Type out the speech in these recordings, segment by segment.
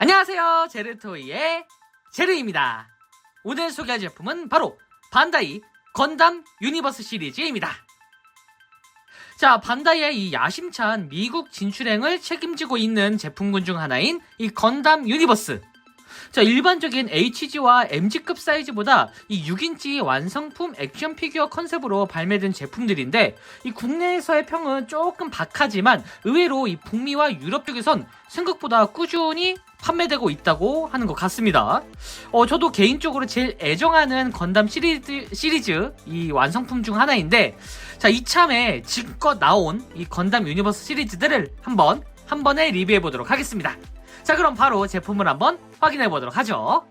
안녕하세요, 제르토이의 제르입니다. 오늘 소개할 제품은 바로 반다이 건담 유니버스 시리즈입니다. 자, 반다이의 이 야심찬 미국 진출행을 책임지고 있는 제품군 중 하나인 이 건담 유니버스. 자, 일반적인 HG와 MG급 사이즈보다 이 6인치 완성품 액션 피규어 컨셉으로 발매된 제품들인데, 이 국내에서의 평은 조금 박하지만 의외로 이 북미와 유럽 쪽에선 생각보다 꾸준히 판매되고 있다고 하는 것 같습니다. 저도 개인적으로 제일 애정하는 건담 시리즈 이 완성품 중 하나인데, 자, 이참에 지금껏 나온 이 건담 유니버스 시리즈들을 한 번에 리뷰해 보도록 하겠습니다. 자, 그럼 바로 제품을 한번 확인해 보도록 하죠.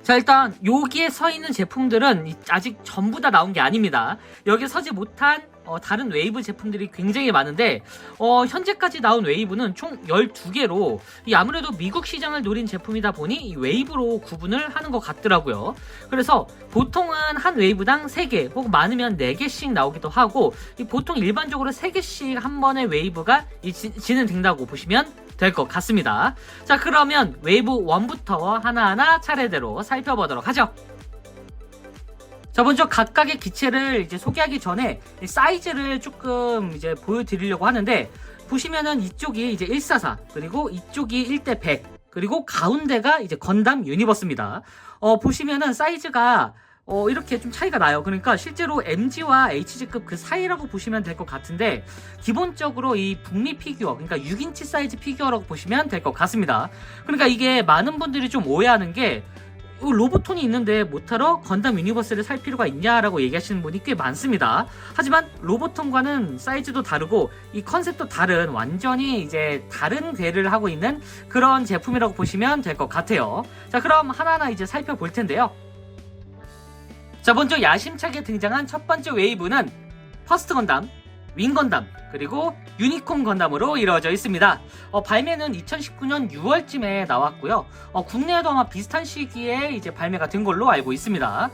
자, 일단 여기에 서 있는 제품들은 아직 전부 다 나온 게 아닙니다. 여기에 서지 못한 다른 웨이브 제품들이 굉장히 많은데, 현재까지 나온 웨이브는 총 12개로 아무래도 미국 시장을 노린 제품이다 보니 이 웨이브로 구분을 하는 것 같더라고요. 그래서 보통은 한 웨이브당 3개 혹은 많으면 4개씩 나오기도 하고, 보통 일반적으로 3개씩 한 번에 웨이브가 진행된다고 보시면 될 것 같습니다. 자, 그러면 웨이브 1부터 하나하나 차례대로 살펴보도록 하죠. 자, 먼저 각각의 기체를 이제 소개하기 전에 사이즈를 조금 이제 보여드리려고 하는데, 보시면은 이쪽이 이제 144, 그리고 이쪽이 1대100, 그리고 가운데가 이제 건담 유니버스입니다. 보시면은 사이즈가 이렇게 좀 차이가 나요. 그러니까 실제로 MG와 HG급 그 사이라고 보시면 될 것 같은데, 기본적으로 이 북미 피규어, 그러니까 6인치 사이즈 피규어라고 보시면 될 것 같습니다. 그러니까 이게 많은 분들이 좀 오해하는 게, 로보톤이 있는데 못하러 건담 유니버스를 살 필요가 있냐라고 얘기하시는 분이 꽤 많습니다. 하지만 로보톤과는 사이즈도 다르고 이 컨셉도 다른, 완전히 이제 다른 궤를 하고 있는 그런 제품이라고 보시면 될 것 같아요. 자, 그럼 하나하나 이제 살펴볼 텐데요. 자, 먼저 야심차게 등장한 첫 번째 웨이브는 퍼스트 건담, 윙 건담, 그리고 유니콘 건담으로 이루어져 있습니다. 발매는 2019년 6월쯤에 나왔고요. 국내에도 아마 비슷한 시기에 이제 발매가 된 걸로 알고 있습니다.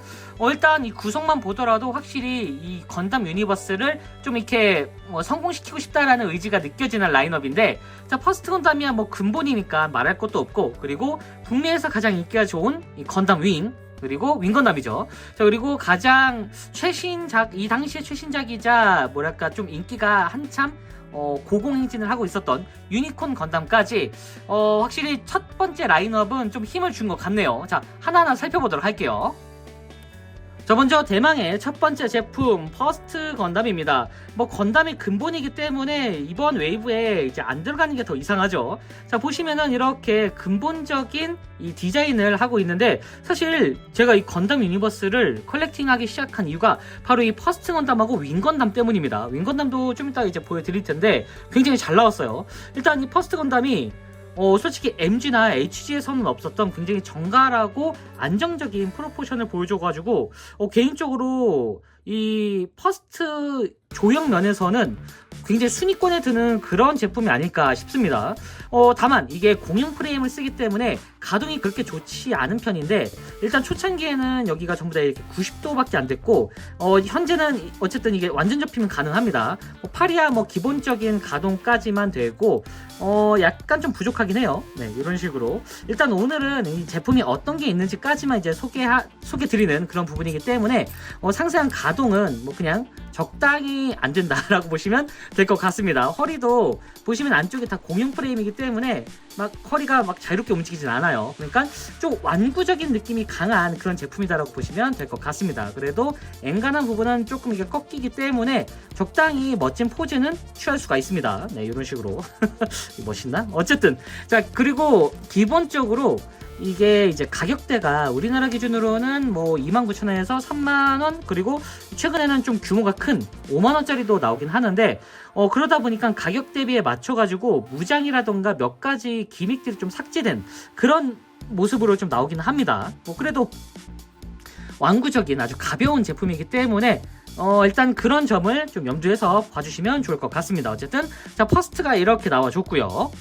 일단 이 구성만 보더라도 확실히 이 건담 유니버스를 좀 이렇게 성공시키고 싶다라는 의지가 느껴지는 라인업인데, 자, 퍼스트 건담이야 뭐 근본이니까 말할 것도 없고, 그리고 북미에서 가장 인기가 좋은 이 건담 윙, 그리고 윙건담이죠. 자, 그리고 가장 최신작, 이 당시의 최신작이자 뭐랄까 좀 인기가 한참 고공행진을 하고 있었던 유니콘 건담까지 확실히 첫 번째 라인업은 좀 힘을 준 것 같네요. 자, 하나하나 살펴보도록 할게요. 자, 먼저 대망의 첫 번째 제품 퍼스트 건담입니다. 뭐 건담이 근본이기 때문에 이번 웨이브에 이제 안 들어가는 게 더 이상하죠. 자, 보시면은 이렇게 근본적인 이 디자인을 하고 있는데, 사실 제가 이 건담 유니버스를 컬렉팅하기 시작한 이유가 바로 이 퍼스트 건담하고 윙 건담 때문입니다. 윙 건담도 좀 이따 이제 보여드릴 텐데 굉장히 잘 나왔어요. 일단 이 퍼스트 건담이 솔직히 MG나 HG에서는 없었던 굉장히 정갈하고 안정적인 프로포션을 보여줘가지고 개인적으로 이 퍼스트 조형 면에서는 굉장히 순위권에 드는 그런 제품이 아닐까 싶습니다. 다만 이게 공용 프레임을 쓰기 때문에 가동이 그렇게 좋지 않은 편인데, 일단 초창기에는 여기가 전부 다 이렇게 90도밖에 안 됐고, 현재는 어쨌든 이게 완전 접히면 가능합니다. 팔이야 뭐 기본적인 가동까지만 되고, 약간 좀 부족하긴 해요. 네, 이런 식으로. 일단 오늘은 이 제품이 어떤 게 있는지까지만 이제 소개드리는 그런 부분이기 때문에, 상세한 가동은 뭐 그냥 적당히 안 된다라고 보시면 될 것 같습니다. 허리도 보시면 안쪽이 다 공용 프레임이기 때문에 막 허리가 막 자유롭게 움직이진 않아요. 그러니까 좀 완구적인 느낌이 강한 그런 제품이다라고 보시면 될 것 같습니다. 그래도 앵간한 부분은 조금 이게 꺾이기 때문에 적당히 멋진 포즈는 취할 수가 있습니다. 네, 이런 식으로. 멋있나? 어쨌든. 자, 그리고 기본적으로 이게 이제 가격대가 우리나라 기준으로는 뭐 29,000원에서 30,000원, 그리고 최근에는 좀 규모가 큰 50,000원짜리도 나오긴 하는데, 그러다 보니까 가격 대비에 맞춰가지고 무장이라던가 몇 가지 기믹들이 좀 삭제된 그런 모습으로 좀 나오긴 합니다. 그래도 완구적인 아주 가벼운 제품이기 때문에 일단 그런 점을 좀 염두에서 봐주시면 좋을 것 같습니다. 어쨌든 자, 퍼스트가 이렇게 나와줬고요.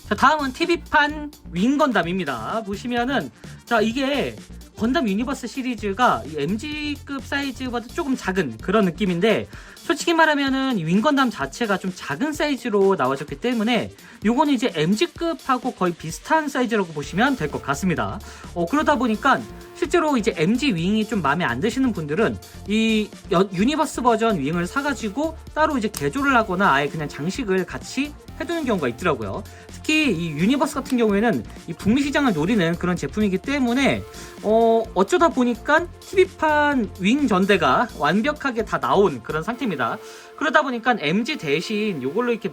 자, 다음은 TV판 윙건담입니다. 보시면은 자, 이게 건담 유니버스 시리즈가 이 MG급 사이즈보다 조금 작은 그런 느낌인데, 솔직히 말하면은 윙건담 자체가 좀 작은 사이즈로 나와졌기 때문에 요거는 이제 MG급하고 거의 비슷한 사이즈라고 보시면 될 것 같습니다. 그러다 보니까 실제로 이제 MG 윙이 좀 마음에 안 드시는 분들은 이 유니버스 버전 윙을 사가지고 따로 이제 개조를 하거나 아예 그냥 장식을 같이 해두는 경우가 있더라고요. 특히 이 유니버스 같은 경우에는 이 북미 시장을 노리는 그런 제품이기 때문에 어쩌다 보니까 TV판 윙 전대가 완벽하게 다 나온 그런 상태입니다. 그러다 보니까 MG 대신 이걸로 이렇게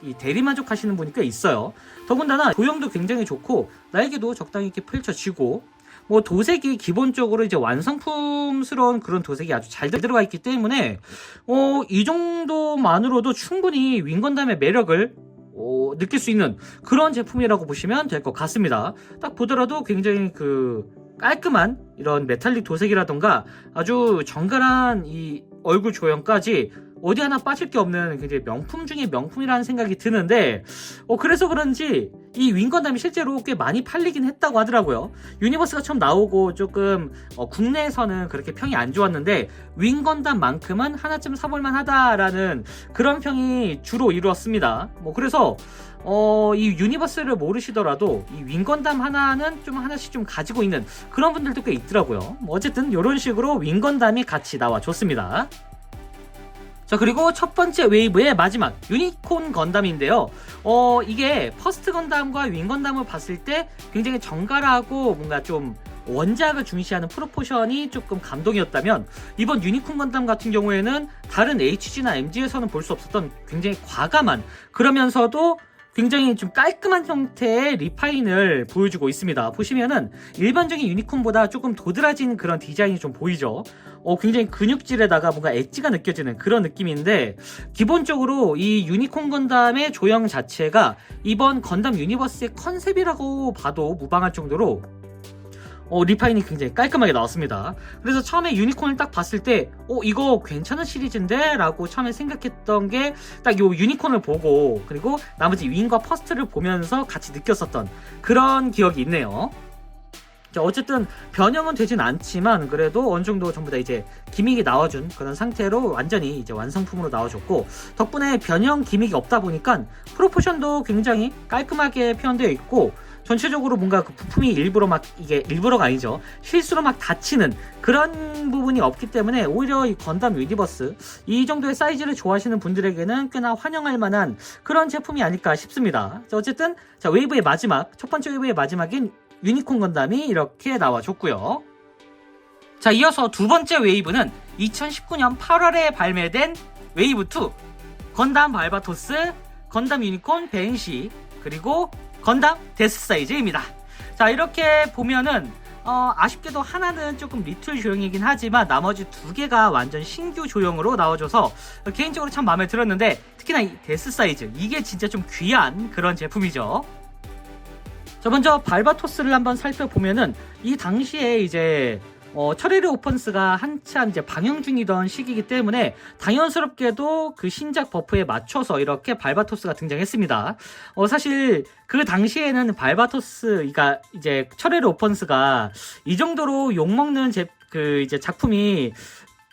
이 대리 만족하시는 분이 꽤 있어요. 더군다나 조형도 굉장히 좋고 날개도 적당히 이렇게 펼쳐지고, 뭐 도색이 기본적으로 이제 완성품스러운 그런 도색이 아주 잘 들어가 있기 때문에 이 정도만으로도 충분히 윙건담의 매력을 느낄 수 있는 그런 제품이라고 보시면 될 것 같습니다. 딱 보더라도 굉장히 깔끔한 이런 메탈릭 도색이라던가 아주 정갈한 이 얼굴 조형까지 어디 하나 빠질 게 없는 굉장히 명품 중에 명품이라는 생각이 드는데, 그래서 그런지 이 윙건담이 실제로 꽤 많이 팔리긴 했다고 하더라고요. 유니버스가 처음 나오고 조금 국내에서는 그렇게 평이 안 좋았는데 윙건담만큼은 하나쯤 사볼만 하다라는 그런 평이 주로 이루었습니다. 그래서 이 유니버스를 모르시더라도 이 윙건담 하나씩 좀 가지고 있는 그런 분들도 꽤 있더라고요. 어쨌든 이런 식으로 윙건담이 같이 나와줬습니다. 자, 그리고 첫 번째 웨이브의 마지막 유니콘 건담인데요. 이게 퍼스트 건담과 윙 건담을 봤을 때 굉장히 정갈하고 뭔가 좀 원작을 중시하는 프로포션이 조금 감동이었다면, 이번 유니콘 건담 같은 경우에는 다른 HG나 MG에서는 볼 수 없었던 굉장히 과감한, 그러면서도 굉장히 좀 깔끔한 형태의 리파인을 보여주고 있습니다. 보시면은 일반적인 유니콘보다 조금 도드라진 그런 디자인이 좀 보이죠. 굉장히 근육질에다가 뭔가 엣지가 느껴지는 그런 느낌인데, 기본적으로 이 유니콘 건담의 조형 자체가 이번 건담 유니버스의 컨셉이라고 봐도 무방할 정도로 리파인이 굉장히 깔끔하게 나왔습니다. 그래서 처음에 유니콘을 딱 봤을 때 이거 괜찮은 시리즈인데? 라고 처음에 생각했던 게 딱 요 유니콘을 보고, 그리고 나머지 윙과 퍼스트를 보면서 같이 느꼈었던 그런 기억이 있네요. 자, 어쨌든 변형은 되진 않지만 그래도 어느 정도 전부 다 이제 기믹이 나와준 그런 상태로 완전히 이제 완성품으로 나와줬고, 덕분에 변형 기믹이 없다 보니까 프로포션도 굉장히 깔끔하게 표현되어 있고, 전체적으로 뭔가 그 부품이 이게 일부러가 아니죠, 실수로 막 다치는 그런 부분이 없기 때문에 오히려 이 건담 유니버스 이 정도의 사이즈를 좋아하시는 분들에게는 꽤나 환영할 만한 그런 제품이 아닐까 싶습니다. 자, 어쨌든 웨이브의 마지막, 첫 번째 웨이브의 마지막인 유니콘 건담이 이렇게 나와줬고요. 자, 이어서 두 번째 웨이브는 2019년 8월에 발매된 웨이브 2 건담 발바토스, 건담 유니콘 벤시, 그리고 건담 데스 사이즈입니다. 자, 이렇게 보면은 아쉽게도 하나는 조금 리틀 조형이긴 하지만 나머지 두 개가 완전 신규 조형으로 나와줘서 개인적으로 참 마음에 들었는데, 특히나 이 데스 사이즈, 이게 진짜 좀 귀한 그런 제품이죠. 자, 먼저 발바토스를 한번 살펴보면은 이 당시에 이제 철에르 오펀스가 한참 이제 방영 중이던 시기이기 때문에 당연스럽게도 그 신작 버프에 맞춰서 이렇게 발바토스가 등장했습니다. 사실 그 당시에는 발바토스가 이제 철에르 오펀스가 이 정도로 욕먹는 이제 작품이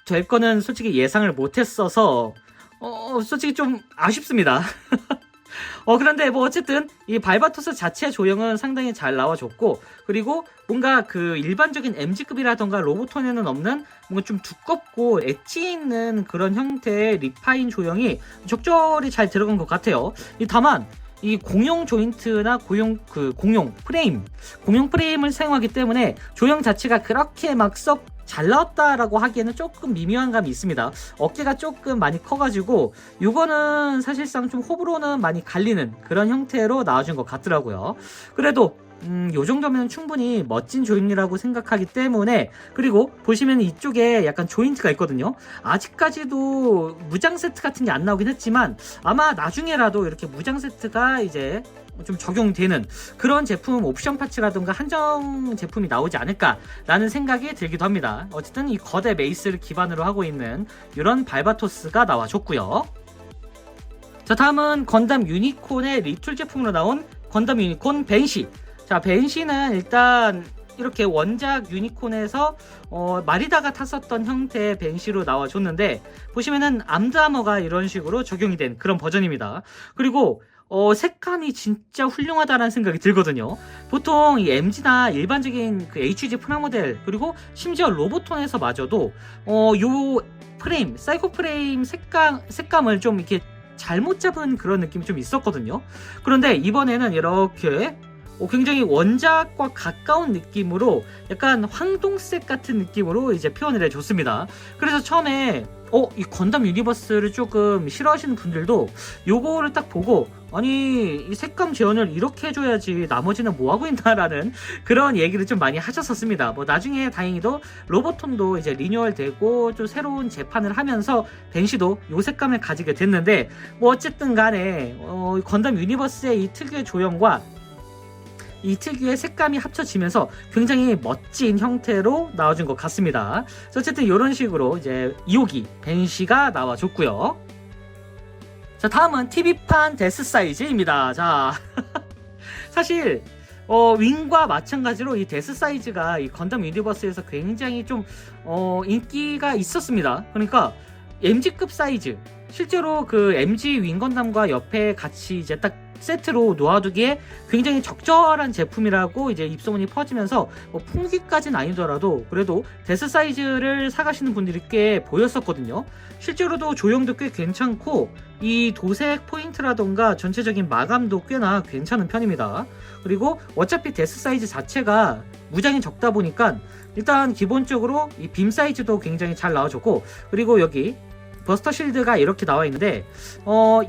될 거는 솔직히 예상을 못했어서 솔직히 좀 아쉽습니다. 그런데 뭐 어쨌든 이 발바토스 자체 조형은 상당히 잘 나와줬고, 그리고 뭔가 그 일반적인 MG급이라던가 로보톤에는 없는 뭔가 좀 두껍고 엣지 있는 그런 형태의 리파인 조형이 적절히 잘 들어간 것 같아요. 다만 이 공용 조인트나 공용 프레임을 사용하기 때문에 조형 자체가 그렇게 막 썩 잘 나왔다라고 하기에는 조금 미묘한 감이 있습니다. 어깨가 조금 많이 커가지고 이거는 사실상 좀 호불호는 많이 갈리는 그런 형태로 나와준 것 같더라고요. 그래도 요 정도면 충분히 멋진 조인이라고 생각하기 때문에, 그리고 보시면 이쪽에 약간 조인트가 있거든요. 아직까지도 무장 세트 같은 게 안 나오긴 했지만 아마 나중에라도 이렇게 무장 세트가 이제 좀 적용되는 그런 제품 옵션 파츠라든가 한정 제품이 나오지 않을까라는 생각이 들기도 합니다. 어쨌든 이 거대 메이스를 기반으로 하고 있는 이런 발바토스가 나와줬고요. 자, 다음은 건담 유니콘의 리툴 제품으로 나온 건담 유니콘 벤시. 자, 벤시는 일단 이렇게 원작 유니콘에서 마리다가 탔었던 형태의 벤시로 나와줬는데, 보시면은 암드아머가 이런 식으로 적용이 된 그런 버전입니다. 그리고 색감이 진짜 훌륭하다는 생각이 들거든요. 보통 이 MG나 일반적인 그 HG 프라모델, 그리고 심지어 로보톤에서 마저도 요 프레임, 사이코 프레임 색감을 좀 이렇게 잘못 잡은 그런 느낌이 좀 있었거든요. 그런데 이번에는 이렇게 굉장히 원작과 가까운 느낌으로 약간 황동색 같은 느낌으로 이제 표현을 해줬습니다. 그래서 처음에 이 건담 유니버스를 조금 싫어하시는 분들도 요거를 딱 보고, 아니 이 색감 재현을 이렇게 해줘야지 나머지는 뭐하고 있나라는 그런 얘기를 좀 많이 하셨었습니다. 뭐 나중에 다행히도 로보톤도 이제 리뉴얼 되고 좀 새로운 재판을 하면서 벤시도 요 색감을 가지게 됐는데, 뭐 어쨌든 간에 건담 유니버스의 이 특유의 조형과 이 특유의 색감이 합쳐지면서 굉장히 멋진 형태로 나와준 것 같습니다. 어쨌든 이런 식으로 이제 2호기 벤시가 나와줬고요. 자, 다음은 TV판 데스 사이즈입니다. 자, 사실 윙과 마찬가지로 이 데스 사이즈가 이 건담 유니버스에서 굉장히 좀 인기가 있었습니다. 그러니까 MG급 사이즈, 실제로 그 MG 윙 건담과 옆에 같이 이제 딱 세트로 놓아두기에 굉장히 적절한 제품이라고 이제 입소문이 퍼지면서 풍기까지는 아니더라도 그래도 데스 사이즈를 사가시는 분들이 꽤 보였었거든요. 실제로도 조형도 꽤 괜찮고 이 도색 포인트라던가 전체적인 마감도 꽤나 괜찮은 편입니다. 그리고 어차피 데스 사이즈 자체가 무장이 적다 보니까 일단 기본적으로 이 빔 사이즈도 굉장히 잘 나와줬고, 그리고 여기 버스터 실드가 이렇게 나와 있는데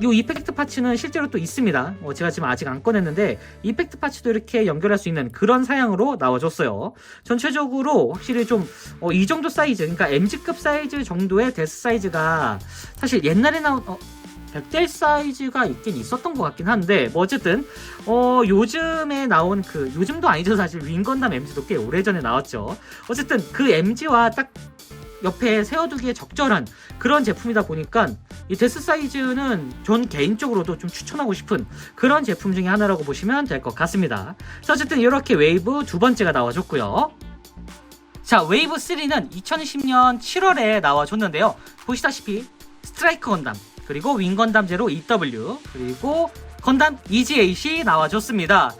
이 이펙트 파츠는 실제로 또 있습니다. 제가 지금 아직 안 꺼냈는데 이펙트 파츠도 이렇게 연결할 수 있는 그런 사양으로 나와줬어요. 전체적으로 확실히 좀 이 정도 사이즈, 그러니까 MG급 사이즈 정도의 데스 사이즈가 사실 옛날에 나온 백델 사이즈가 있긴 있었던 것 같긴 한데, 뭐 어쨌든 요즘에 나온 요즘도 아니죠, 사실 윙건담 MG도 꽤 오래전에 나왔죠. 어쨌든 그 MG와 딱 옆에 세워두기에 적절한 그런 제품이다 보니까 이 데스 사이즈는 전 개인적으로도 좀 추천하고 싶은 그런 제품 중에 하나라고 보시면 될 것 같습니다. 자, 어쨌든 이렇게 웨이브 두 번째가 나와줬고요. 자, 웨이브 3는 2020년 7월에 나와줬는데요. 보시다시피 스트라이크 건담, 그리고 윙 건담 제로 EW, 그리고 건담 EGAC 나와줬습니다.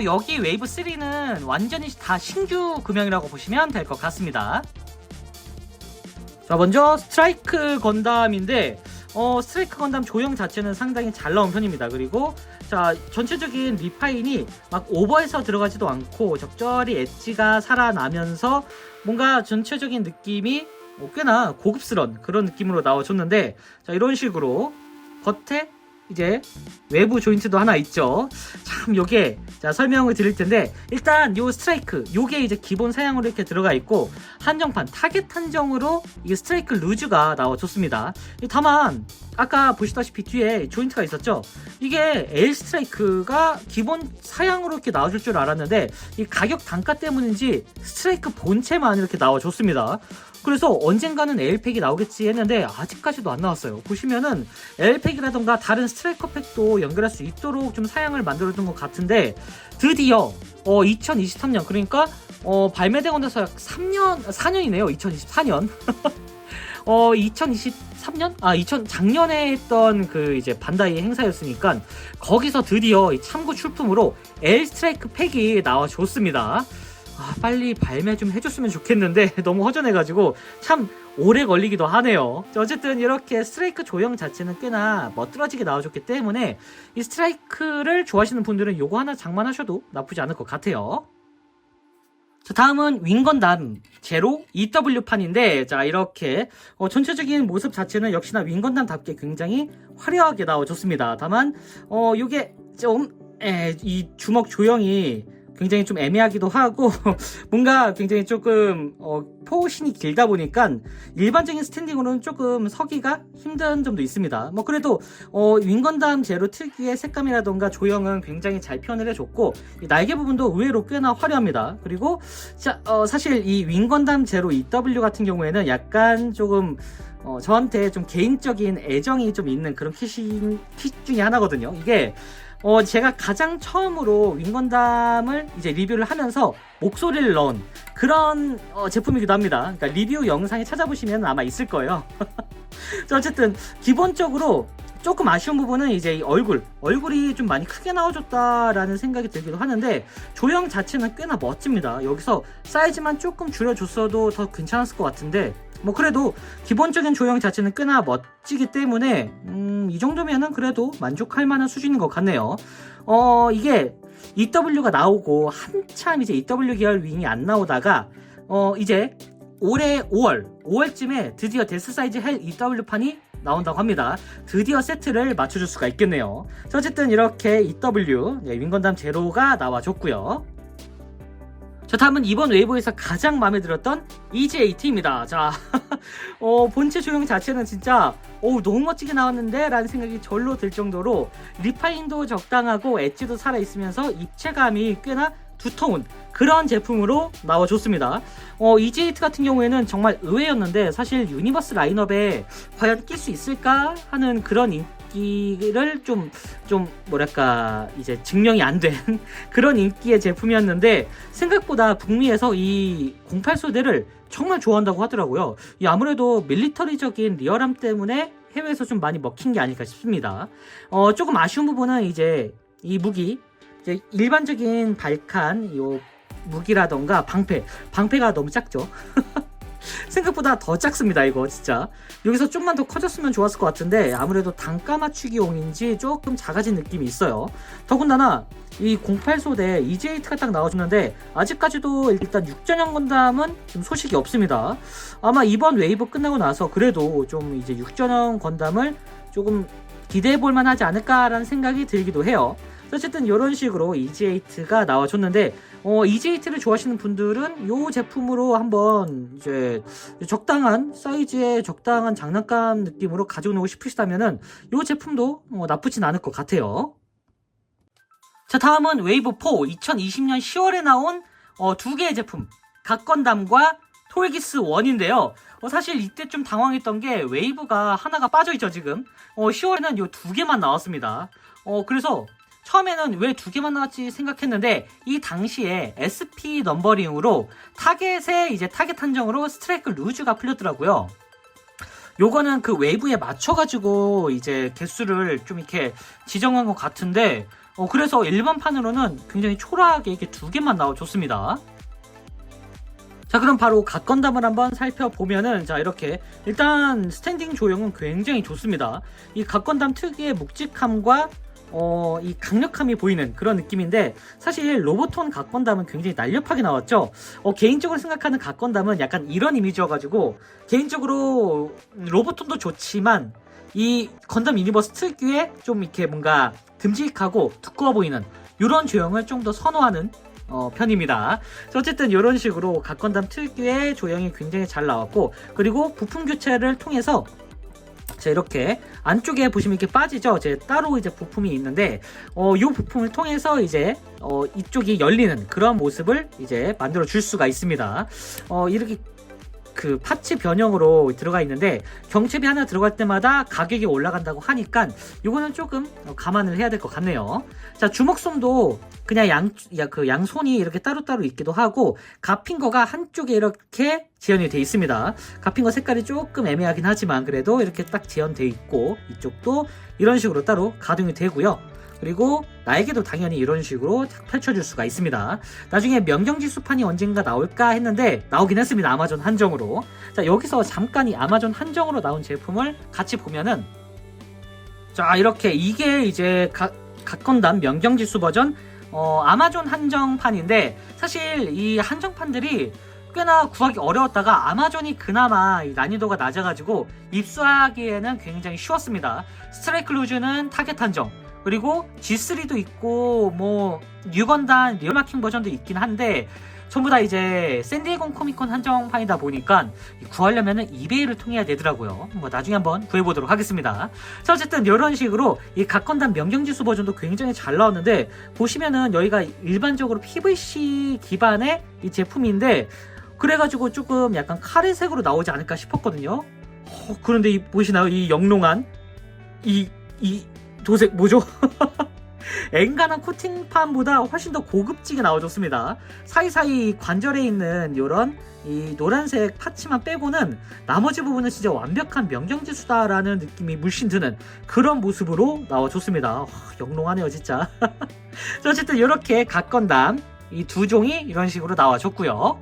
여기 웨이브 3는 완전히 다 신규 금형이라고 보시면 될 것 같습니다. 자, 먼저 스트라이크 건담인데 스트라이크 건담 조형 자체는 상당히 잘 나온 편입니다. 그리고 자, 전체적인 리파인이 막 오버해서 들어가지도 않고 적절히 엣지가 살아나면서 뭔가 전체적인 느낌이 꽤나 고급스러운 그런 느낌으로 나와줬는데, 자, 이런 식으로 겉에 이제 외부 조인트도 하나 있죠. 참, 요게 자 설명을 드릴 텐데, 일단 요 스트라이크 요게 이제 기본 사양으로 이렇게 들어가 있고, 한정판 타겟 한정으로 이 스트라이크 루즈가 나와줬습니다. 다만 아까 보시다시피 뒤에 조인트가 있었죠. 이게 L 스트라이크가 기본 사양으로 이렇게 나와줄 줄 알았는데 이 가격 단가 때문인지 스트라이크 본체만 이렇게 나와줬습니다. 그래서 언젠가는 L팩이 나오겠지 했는데 아직까지도 안 나왔어요. 보시면은 L팩이라던가 다른 스트라이커 팩도 연결할 수 있도록 좀 사양을 만들어둔 것 같은데, 드디어 2023년, 그러니까 발매되고 나서 약 4년이네요. 2024년 2023년? 작년에 했던 그 이제 반다이 행사였으니까 거기서 드디어 이 참고 출품으로 L 스트라이크 팩이 나와줬습니다. 빨리 발매 좀 해줬으면 좋겠는데 너무 허전해가지고 참 오래 걸리기도 하네요. 어쨌든 이렇게 스트라이크 조형 자체는 꽤나 멋들어지게 나와줬기 때문에 이 스트라이크를 좋아하시는 분들은 요거 하나 장만하셔도 나쁘지 않을 것 같아요. 자, 다음은 윙건담 제로 EW판인데, 자, 이렇게 전체적인 모습 자체는 역시나 윙건담답게 굉장히 화려하게 나와줬습니다. 다만 요게 좀 이 주먹 조형이 굉장히 좀 애매하기도 하고 뭔가 굉장히 조금 포신이 길다 보니까 일반적인 스탠딩으로는 조금 서기가 힘든 점도 있습니다. 뭐 그래도 윙건담 제로 특유의 색감이라던가 조형은 굉장히 잘 표현을 해줬고, 이 날개 부분도 의외로 꽤나 화려합니다. 그리고 자, 사실 이 윙건담 제로 EW 같은 경우에는 약간 조금 저한테 좀 개인적인 애정이 좀 있는 그런 킷 중에 하나거든요. 이게 제가 가장 처음으로 윙건담을 이제 리뷰를 하면서 목소리를 넣은 그런 제품이기도 합니다. 그러니까 리뷰 영상에 찾아보시면 아마 있을 거예요. 자, 어쨌든 기본적으로 조금 아쉬운 부분은 이제 이 얼굴이 좀 많이 크게 나와줬다라는 생각이 들기도 하는데, 조형 자체는 꽤나 멋집니다. 여기서 사이즈만 조금 줄여줬어도 더 괜찮았을 것 같은데, 뭐 그래도 기본적인 조형 자체는 꽤나 멋지기 때문에 이 정도면은 그래도 만족할 만한 수준인 것 같네요. 이게 EW가 나오고 한참 이제 EW 계열 윙이 안 나오다가 이제 올해 5월쯤에 드디어 데스 사이즈 헬 EW판이 나온다고 합니다. 드디어 세트를 맞춰줄 수가 있겠네요. 자, 어쨌든 이렇게 EW 윙건담 제로가 나와줬고요. 자, 다음은 이번 웨이브에서 가장 마음에 들었던 EG-AT입니다. 자, 본체 조형 자체는 진짜 너무 멋지게 나왔는데 라는 생각이 절로 들 정도로 리파인도 적당하고 엣지도 살아있으면서 입체감이 꽤나 두터운 그런 제품으로 나와줬습니다. EG-8 같은 경우에는 정말 의외였는데, 사실 유니버스 라인업에 과연 낄 수 있을까 하는 그런 인기를 좀 뭐랄까 이제 증명이 안 된 그런 인기의 제품이었는데, 생각보다 북미에서 이 08소대를 정말 좋아한다고 하더라고요. 아무래도 밀리터리적인 리얼함 때문에 해외에서 좀 많이 먹힌 게 아닐까 싶습니다. 조금 아쉬운 부분은 이제 이 무기, 이제 일반적인 발칸 요 무기라던가 방패가 너무 작죠. 생각보다 더 작습니다. 이거 진짜 여기서 좀만 더 커졌으면 좋았을 것 같은데, 아무래도 단가 맞추기용인지 조금 작아진 느낌이 있어요. 더군다나 이 08소대 EG-8가 딱 나와주는데 아직까지도 일단 육전형 건담은 좀 소식이 없습니다. 아마 이번 웨이브 끝나고 나서 그래도 좀 이제 육전형 건담을 조금 기대해볼 만하지 않을까라는 생각이 들기도 해요. 어쨌든 이런 식으로 EG-8가 나와줬는데, EG-8를 좋아하시는 분들은 이 제품으로 한번 이제 적당한 사이즈에 적당한 장난감 느낌으로 가져오고 싶으시다면은 이 제품도 나쁘진 않을 것 같아요. 자, 다음은 웨이브 4 2020년 10월에 나온 두 개의 제품, 갓건담과 톨기스 1인데요. 사실 이때 좀 당황했던 게 웨이브가 하나가 빠져있죠. 지금 10월에는 이 두 개만 나왔습니다. 그래서 처음에는 왜 두 개만 나왔지 생각했는데, 이 당시에 SP 넘버링으로 타겟의 이제 타겟 한정으로 스트라이크 루즈가 풀렸더라고요. 요거는 그 웨이브에 맞춰가지고 이제 개수를 좀 이렇게 지정한 것 같은데, 그래서 일반판으로는 굉장히 초라하게 이렇게 두 개만 나와줬습니다. 자, 그럼 바로 갓건담을 한번 살펴보면은, 자, 이렇게 일단 스탠딩 조형은 굉장히 좋습니다. 이 갓건담 특유의 묵직함과 이 강력함이 보이는 그런 느낌인데, 사실 로보톤 갓건담은 굉장히 날렵하게 나왔죠. 개인적으로 생각하는 갓건담은 약간 이런 이미지여가지고, 개인적으로 로보톤도 좋지만 이 건담 유니버스 특유의 좀 이렇게 뭔가 듬직하고 두꺼워 보이는 이런 조형을 좀 더 선호하는 편입니다. 어쨌든 이런 식으로 갓건담 특유의 조형이 굉장히 잘 나왔고, 그리고 부품 교체를 통해서 자, 이렇게 안쪽에 보시면 이렇게 빠지죠. 따로 이제 부품이 있는데, 이 부품을 통해서 이제 이쪽이 열리는 그런 모습을 이제 만들어 줄 수가 있습니다. 이렇게 그 파츠 변형으로 들어가 있는데, 경첩이 하나 들어갈 때마다 가격이 올라간다고 하니까 이거는 조금 감안을 해야 될 것 같네요. 자, 주먹솜도 그냥 양손이 이렇게 따로따로 있기도 하고, 가핑거가 한쪽에 이렇게 지연이 돼 있습니다. 가핑거 색깔이 조금 애매하긴 하지만 그래도 이렇게 딱 지연돼 있고, 이쪽도 이런 식으로 따로 가동이 되고요. 그리고 날개도 당연히 이런 식으로 펼쳐줄 수가 있습니다. 나중에 명경지수판이 언젠가 나올까 했는데 나오긴 했습니다. 아마존 한정으로. 자, 여기서 잠깐 이 아마존 한정으로 나온 제품을 같이 보면은, 자, 이렇게 이게 이제 갓건담 명경지수 버전 아마존 한정판인데, 사실 이 한정판들이 꽤나 구하기 어려웠다가 아마존이 그나마 난이도가 낮아가지고 입수하기에는 굉장히 쉬웠습니다. 스트라이크 루즈는 타겟 한정, 그리고 G3도 있고 뭐 뉴건단 리얼마킹 버전도 있긴 한데, 전부 다 이제 샌디에고 코미콘 한정판이다 보니까 구하려면은 이베이를 통해야 되더라고요. 뭐 나중에 한번 구해보도록 하겠습니다. 자, 어쨌든 이런 식으로 이 갓건담 명경지수 버전도 굉장히 잘 나왔는데, 보시면은 여기가 일반적으로 PVC 기반의 이 제품인데, 그래가지고 조금 약간 카레색으로 나오지 않을까 싶었거든요. 그런데 보이시나요? 이 영롱한 이 도색 뭐죠? 엔간한 코팅판보다 훨씬 더 고급지게 나와줬습니다. 사이사이 관절에 있는 요런 이 노란색 파츠만 빼고는 나머지 부분은 진짜 완벽한 명경지수다라는 느낌이 물씬 드는 그런 모습으로 나와줬습니다. 영롱하네요 진짜. 어쨌든 이렇게 각 건담 이 두 종이 이런 식으로 나와줬고요.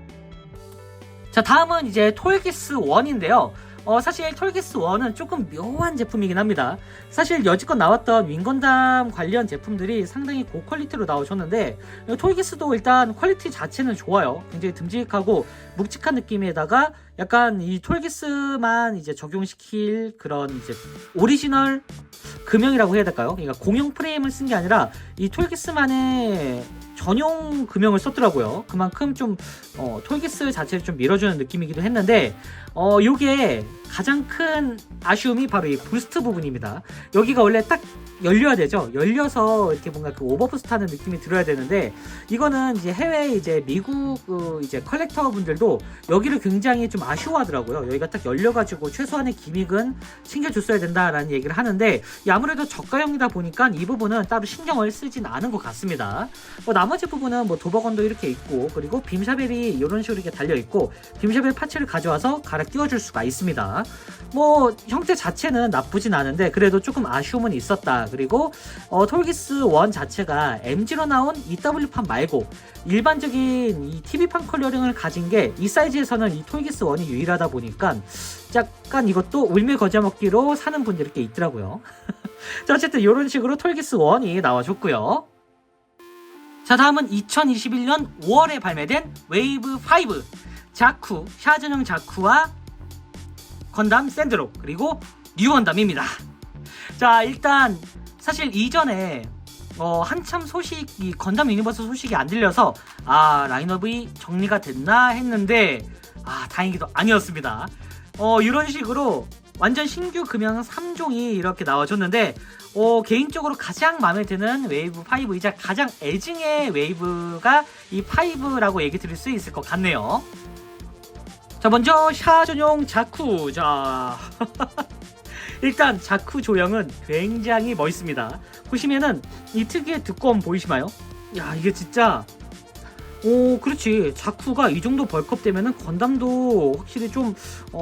자, 다음은 이제 톨기스 1인데요. 사실 톨기스 1은 조금 묘한 제품이긴 합니다. 사실 여지껏 나왔던 윙건담 관련 제품들이 상당히 고퀄리티로 나와줬는데 톨기스도 일단 퀄리티 자체는 좋아요. 굉장히 듬직하고 묵직한 느낌에다가 약간 이 톨기스만 이제 적용시킬 그런 이제 오리지널 금형이라고 해야 될까요? 그러니까 공용 프레임을 쓴 게 아니라 이 톨기스만의 전용 금형을 썼더라고요. 그만큼 좀 톨기스 자체를 좀 밀어주는 느낌이기도 했는데 요게 가장 큰 아쉬움이 바로 이 부스트 부분입니다. 여기가 원래 딱 열려야 되죠. 열려서 이렇게 뭔가 그 오버부스트 하는 느낌이 들어야 되는데 이거는 이제 해외 이제 미국 이제 컬렉터 분들도 여기를 굉장히 좀 아쉬워하더라고요. 여기가 딱 열려가지고 최소한의 기믹은 챙겨줬어야 된다라는 얘기를 하는데 아무래도 저가형이다 보니까 이 부분은 따로 신경을 쓰진 않은 것 같습니다. 나머지 부분은 뭐 도버건도 이렇게 있고 그리고 빔샤벨이 이런 식으로 이렇게 달려 있고 빔샤벨 파츠를 가져와서 갈아 끼워줄 수가 있습니다. 뭐 형태 자체는 나쁘진 않은데 그래도 조금 아쉬움은 있었다. 그리고 톨기스 1 자체가 MG로 나온 EW판 말고 일반적인 이 TV판 컬러링을 가진 게 이 사이즈에서는 이 톨기스 1이 유일하다 보니까 약간 이것도 울며 겨자 먹기로 사는 분들이 꽤 있더라고요. 자, 어쨌든 이런 식으로 톨기스 1이 나와줬고요. 자, 다음은 2021년 5월에 발매된 웨이브 5 자쿠, 샤전형 자쿠와 건담 샌드록 그리고 뉴건담입니다. 자, 일단 사실 이전에 한참 소식이 건담 유니버스 소식이 안 들려서 라인업이 정리가 됐나 했는데 다행히도 아니었습니다. 이런 식으로 완전 신규 금형 3종이 이렇게 나와줬는데 개인적으로 가장 마음에 드는 웨이브 5이자 가장 애증의 웨이브가 이 5라고 얘기 드릴 수 있을 것 같네요. 자, 먼저 샤 전용 자쿠. 자 일단 자쿠 조형은 굉장히 멋있습니다. 보시면은 이 특유의 두꺼움 보이시나요? 야, 이게 진짜 그렇지. 자쿠가 이 정도 벌크업 되면은 건담도 확실히 좀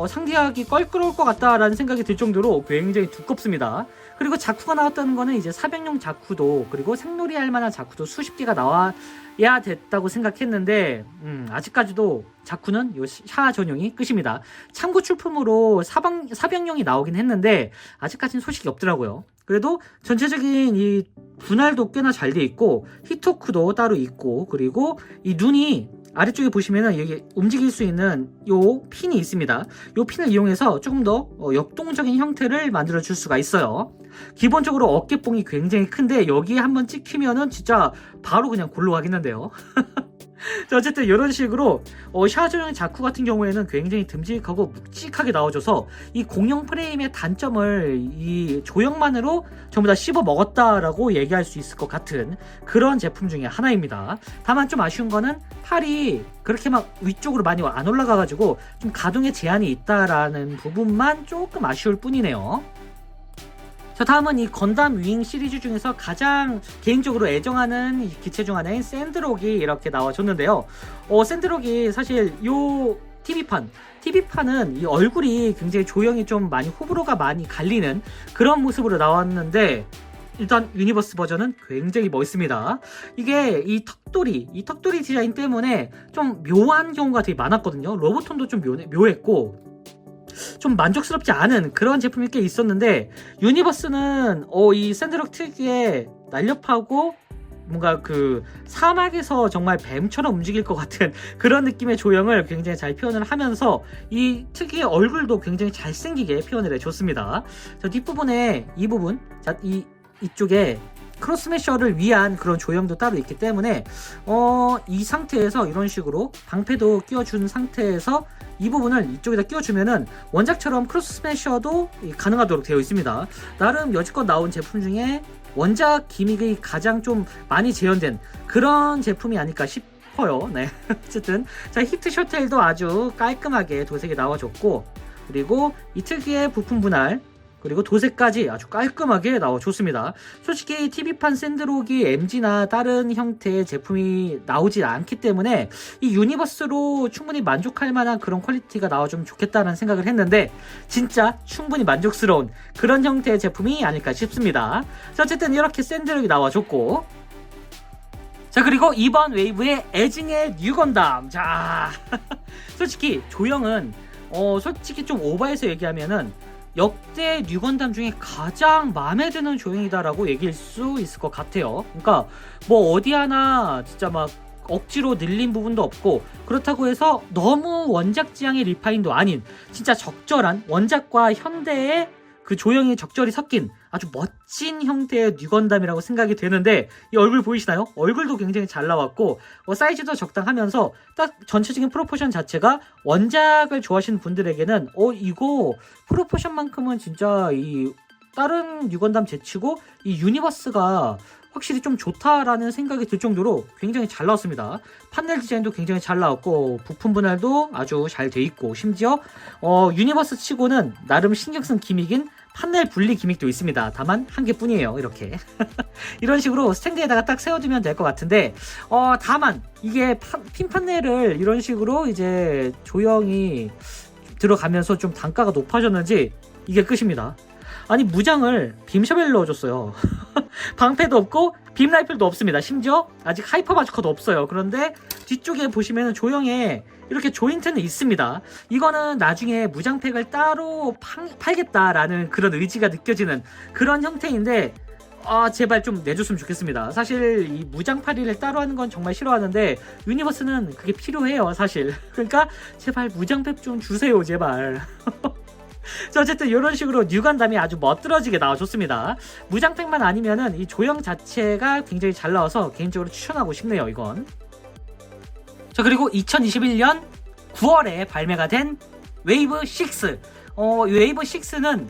상대하기 껄끄러울 것 같다라는 생각이 들 정도로 굉장히 두껍습니다. 그리고 자쿠가 나왔다는 거는 이제 사병용 자쿠도 그리고 생놀이 할 만한 자쿠도 수십 개가 나와야 됐다고 생각했는데 아직까지도 자쿠는 요 샤 전용이 끝입니다. 참고 출품으로 사병용이 나오긴 했는데 아직까지는 소식이 없더라고요. 그래도 전체적인 이 분할도 꽤나 잘 돼 있고 히토크도 따로 있고 그리고 이 눈이 아래쪽에 보시면은 여기 움직일 수 있는 요 핀이 있습니다. 요 핀을 이용해서 조금 더 역동적인 형태를 만들어 줄 수가 있어요. 기본적으로 어깨뽕이 굉장히 큰데 여기에 한번 찍히면은 진짜 바로 그냥 골로 가겠는데요. 자, 어쨌든 이런 식으로 샤전용 자쿠 같은 경우에는 굉장히 듬직하고 묵직하게 나와줘서 이 공형 프레임의 단점을 이 조형만으로 전부 다 씹어 먹었다라고 얘기할 수 있을 것 같은 그런 제품 중에 하나입니다. 다만 좀 아쉬운 거는 팔이 그렇게 막 위쪽으로 많이 안 올라가가지고 좀 가동에 제한이 있다라는 부분만 조금 아쉬울 뿐이네요. 자, 다음은 이 건담 윙 시리즈 중에서 가장 개인적으로 애정하는 기체 중 하나인 샌드록이 이렇게 나와줬는데요. 샌드록이 사실 요 TV판은 이 얼굴이 굉장히 조형이 좀 많이 호불호가 많이 갈리는 그런 모습으로 나왔는데 일단 유니버스 버전은 굉장히 멋있습니다. 이게 이 턱도리 디자인 때문에 좀 묘한 경우가 되게 많았거든요. 로보톤도 좀 묘했고 좀 만족스럽지 않은 그런 제품이 꽤 있었는데 유니버스는 이 샌드록 특유의 날렵하고 뭔가 그 사막에서 정말 뱀처럼 움직일 것 같은 그런 느낌의 조형을 굉장히 잘 표현을 하면서 이 특유의 얼굴도 굉장히 잘생기게 표현을 해줬습니다. 자, 뒷부분에 이 부분, 자, 이쪽에 크로스 매셔를 위한 그런 조형도 따로 있기 때문에 이 상태에서 이런 식으로 방패도 끼워준 상태에서 이 부분을 이쪽에다 끼워주면은 원작처럼 크로스 스매셔도 가능하도록 되어 있습니다. 나름 여지껏 나온 제품 중에 원작 기믹이 가장 좀 많이 재현된 그런 제품이 아닐까 싶어요. 네. 어쨌든 자, 히트 셔틀도 아주 깔끔하게 도색이 나와줬고 그리고 이 특유의 부품 분할 그리고 도색까지 아주 깔끔하게 나와줬습니다. 솔직히 TV판 샌드록이 MG나 다른 형태의 제품이 나오지 않기 때문에 이 유니버스로 충분히 만족할 만한 그런 퀄리티가 나와주면 좋겠다는 생각을 했는데 진짜 충분히 만족스러운 그런 형태의 제품이 아닐까 싶습니다. 자, 어쨌든 이렇게 샌드록이 나와줬고, 자, 그리고 이번 웨이브의 애증의 뉴건담. 자, 솔직히 조형은 솔직히 좀 오버해서 얘기하면은 역대 뉴건담 중에 가장 마음에 드는 조형이다라고 얘기할 수 있을 것 같아요. 그러니까 뭐 어디 하나 진짜 막 억지로 늘린 부분도 없고, 그렇다고 해서 너무 원작 지향의 리파인도 아닌 진짜 적절한 원작과 현대의 그 조형이 적절히 섞인 아주 멋진 형태의 뉴건담이라고 생각이 되는데, 이 얼굴 보이시나요? 얼굴도 굉장히 잘 나왔고 사이즈도 적당하면서 딱 전체적인 프로포션 자체가 원작을 좋아하시는 분들에게는 이거 프로포션만큼은 진짜 이 다른 뉴건담 제치고 이 유니버스가 확실히 좀 좋다라는 생각이 들 정도로 굉장히 잘 나왔습니다. 판넬 디자인도 굉장히 잘 나왔고 부품 분할도 아주 잘 돼 있고, 심지어 유니버스 치고는 나름 신경 쓴 기믹인 판넬 분리 기믹도 있습니다. 다만 한 개뿐이에요. 이렇게 이런 식으로 스탠드에다가 딱 세워두면 될 것 같은데, 다만 이게 핀 판넬을 이런 식으로 이제 조형이 들어가면서 좀 단가가 높아졌는지 이게 끝입니다. 아니, 무장을 빔셔벨 넣어줬어요. 방패도 없고 빔 라이플도 없습니다. 심지어 아직 하이퍼 바주카도 없어요. 그런데 뒤쪽에 보시면 조형에 이렇게 조인트는 있습니다. 이거는 나중에 무장팩을 따로 팔겠다라는 그런 의지가 느껴지는 그런 형태인데, 제발 좀 내줬으면 좋겠습니다. 사실 이 무장팔이를 따로 하는 건 정말 싫어하는데 유니버스는 그게 필요해요, 사실. 그러니까 제발 무장팩 좀 주세요, 제발. 자, 어쨌든 이런 식으로 뉴건담이 아주 멋들어지게 나와줬습니다. 무장팩만 아니면은 이 조형 자체가 굉장히 잘 나와서 개인적으로 추천하고 싶네요, 이건. 자, 그리고 2021년 9월에 발매가 된 웨이브 6. 웨이브 6는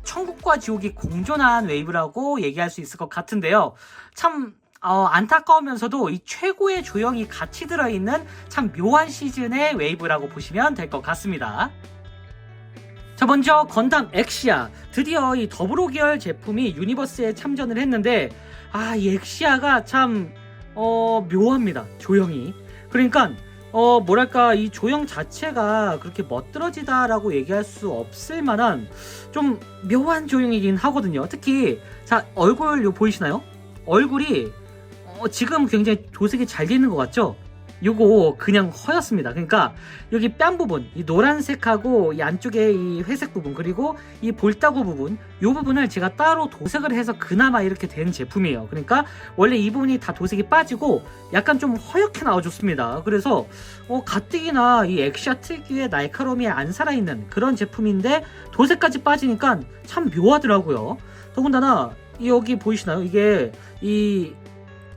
천국과 지옥이 공존한 웨이브라고 얘기할 수 있을 것 같은데요. 참 안타까우면서도 이 최고의 조형이 같이 들어있는 참 묘한 시즌의 웨이브라고 보시면 될 것 같습니다. 자, 먼저 건담 엑시아. 드디어 이 더블오 계열 제품이 유니버스에 참전을 했는데, 이 엑시아가 참 묘합니다, 조형이. 그러니까 뭐랄까, 이 조형 자체가 그렇게 멋들어지다라고 얘기할 수 없을 만한 좀 묘한 조형이긴 하거든요. 특히 자, 얼굴 요 보이시나요? 얼굴이 지금 굉장히 조색이 잘 돼 있는 것 같죠? 요거 그냥 허였습니다. 그러니까 여기 뺨 부분, 이 노란색하고 이 안쪽에 이 회색 부분, 그리고 이 볼따구 부분, 요 부분을 제가 따로 도색을 해서 그나마 이렇게 된 제품이에요. 그러니까 원래 이 부분이 다 도색이 빠지고 약간 좀 허옇게 나와줬습니다. 그래서 가뜩이나 이 엑시아 특유의 날카로움이 안 살아있는 그런 제품인데 도색까지 빠지니까 참 묘하더라고요. 더군다나 여기 보이시나요? 이게 이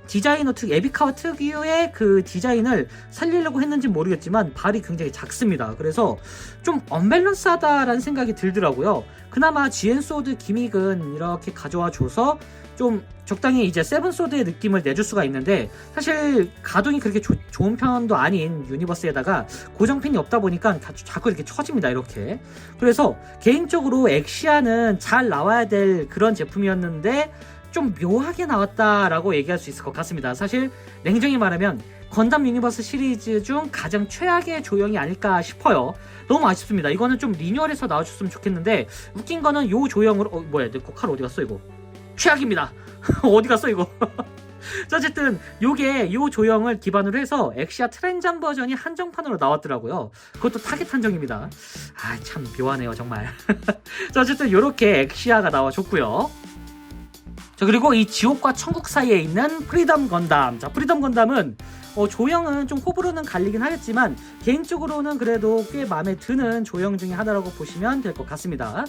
디자이너 에비카와 특유의 그 디자인을 살리려고 했는지 모르겠지만 발이 굉장히 작습니다. 그래서 좀 언밸런스하다라는 생각이 들더라고요. 그나마 GN소드 기믹은 이렇게 가져와 줘서 좀 적당히 이제 세븐소드의 느낌을 내줄 수가 있는데, 사실 가동이 그렇게 좋은 편도 아닌 유니버스에다가 고정핀이 없다 보니까 자꾸 이렇게 처집니다, 이렇게. 그래서 개인적으로 엑시아는 잘 나와야 될 그런 제품이었는데 좀 묘하게 나왔다라고 얘기할 수 있을 것 같습니다. 사실 냉정히 말하면 건담 유니버스 시리즈 중 가장 최악의 조형이 아닐까 싶어요. 너무 아쉽습니다. 이거는 좀 리뉴얼해서 나와줬으면 좋겠는데, 웃긴 거는 요 조형으로 뭐야, 내 거 칼 어디 갔어 이거? 최악입니다. 어디 갔어 이거? 자, 어쨌든 요게 요 조형을 기반으로 해서 엑시아 트랜잠 버전이 한정판으로 나왔더라고요. 그것도 타겟 한정입니다. 참 묘하네요, 정말. 자, 어쨌든 요렇게 엑시아가 나와줬고요. 자, 그리고 이 지옥과 천국 사이에 있는 프리덤 건담. 자, 프리덤 건담은 조형은 좀 호불호는 갈리긴 하겠지만 개인적으로는 그래도 꽤 마음에 드는 조형 중에 하나라고 보시면 될 것 같습니다.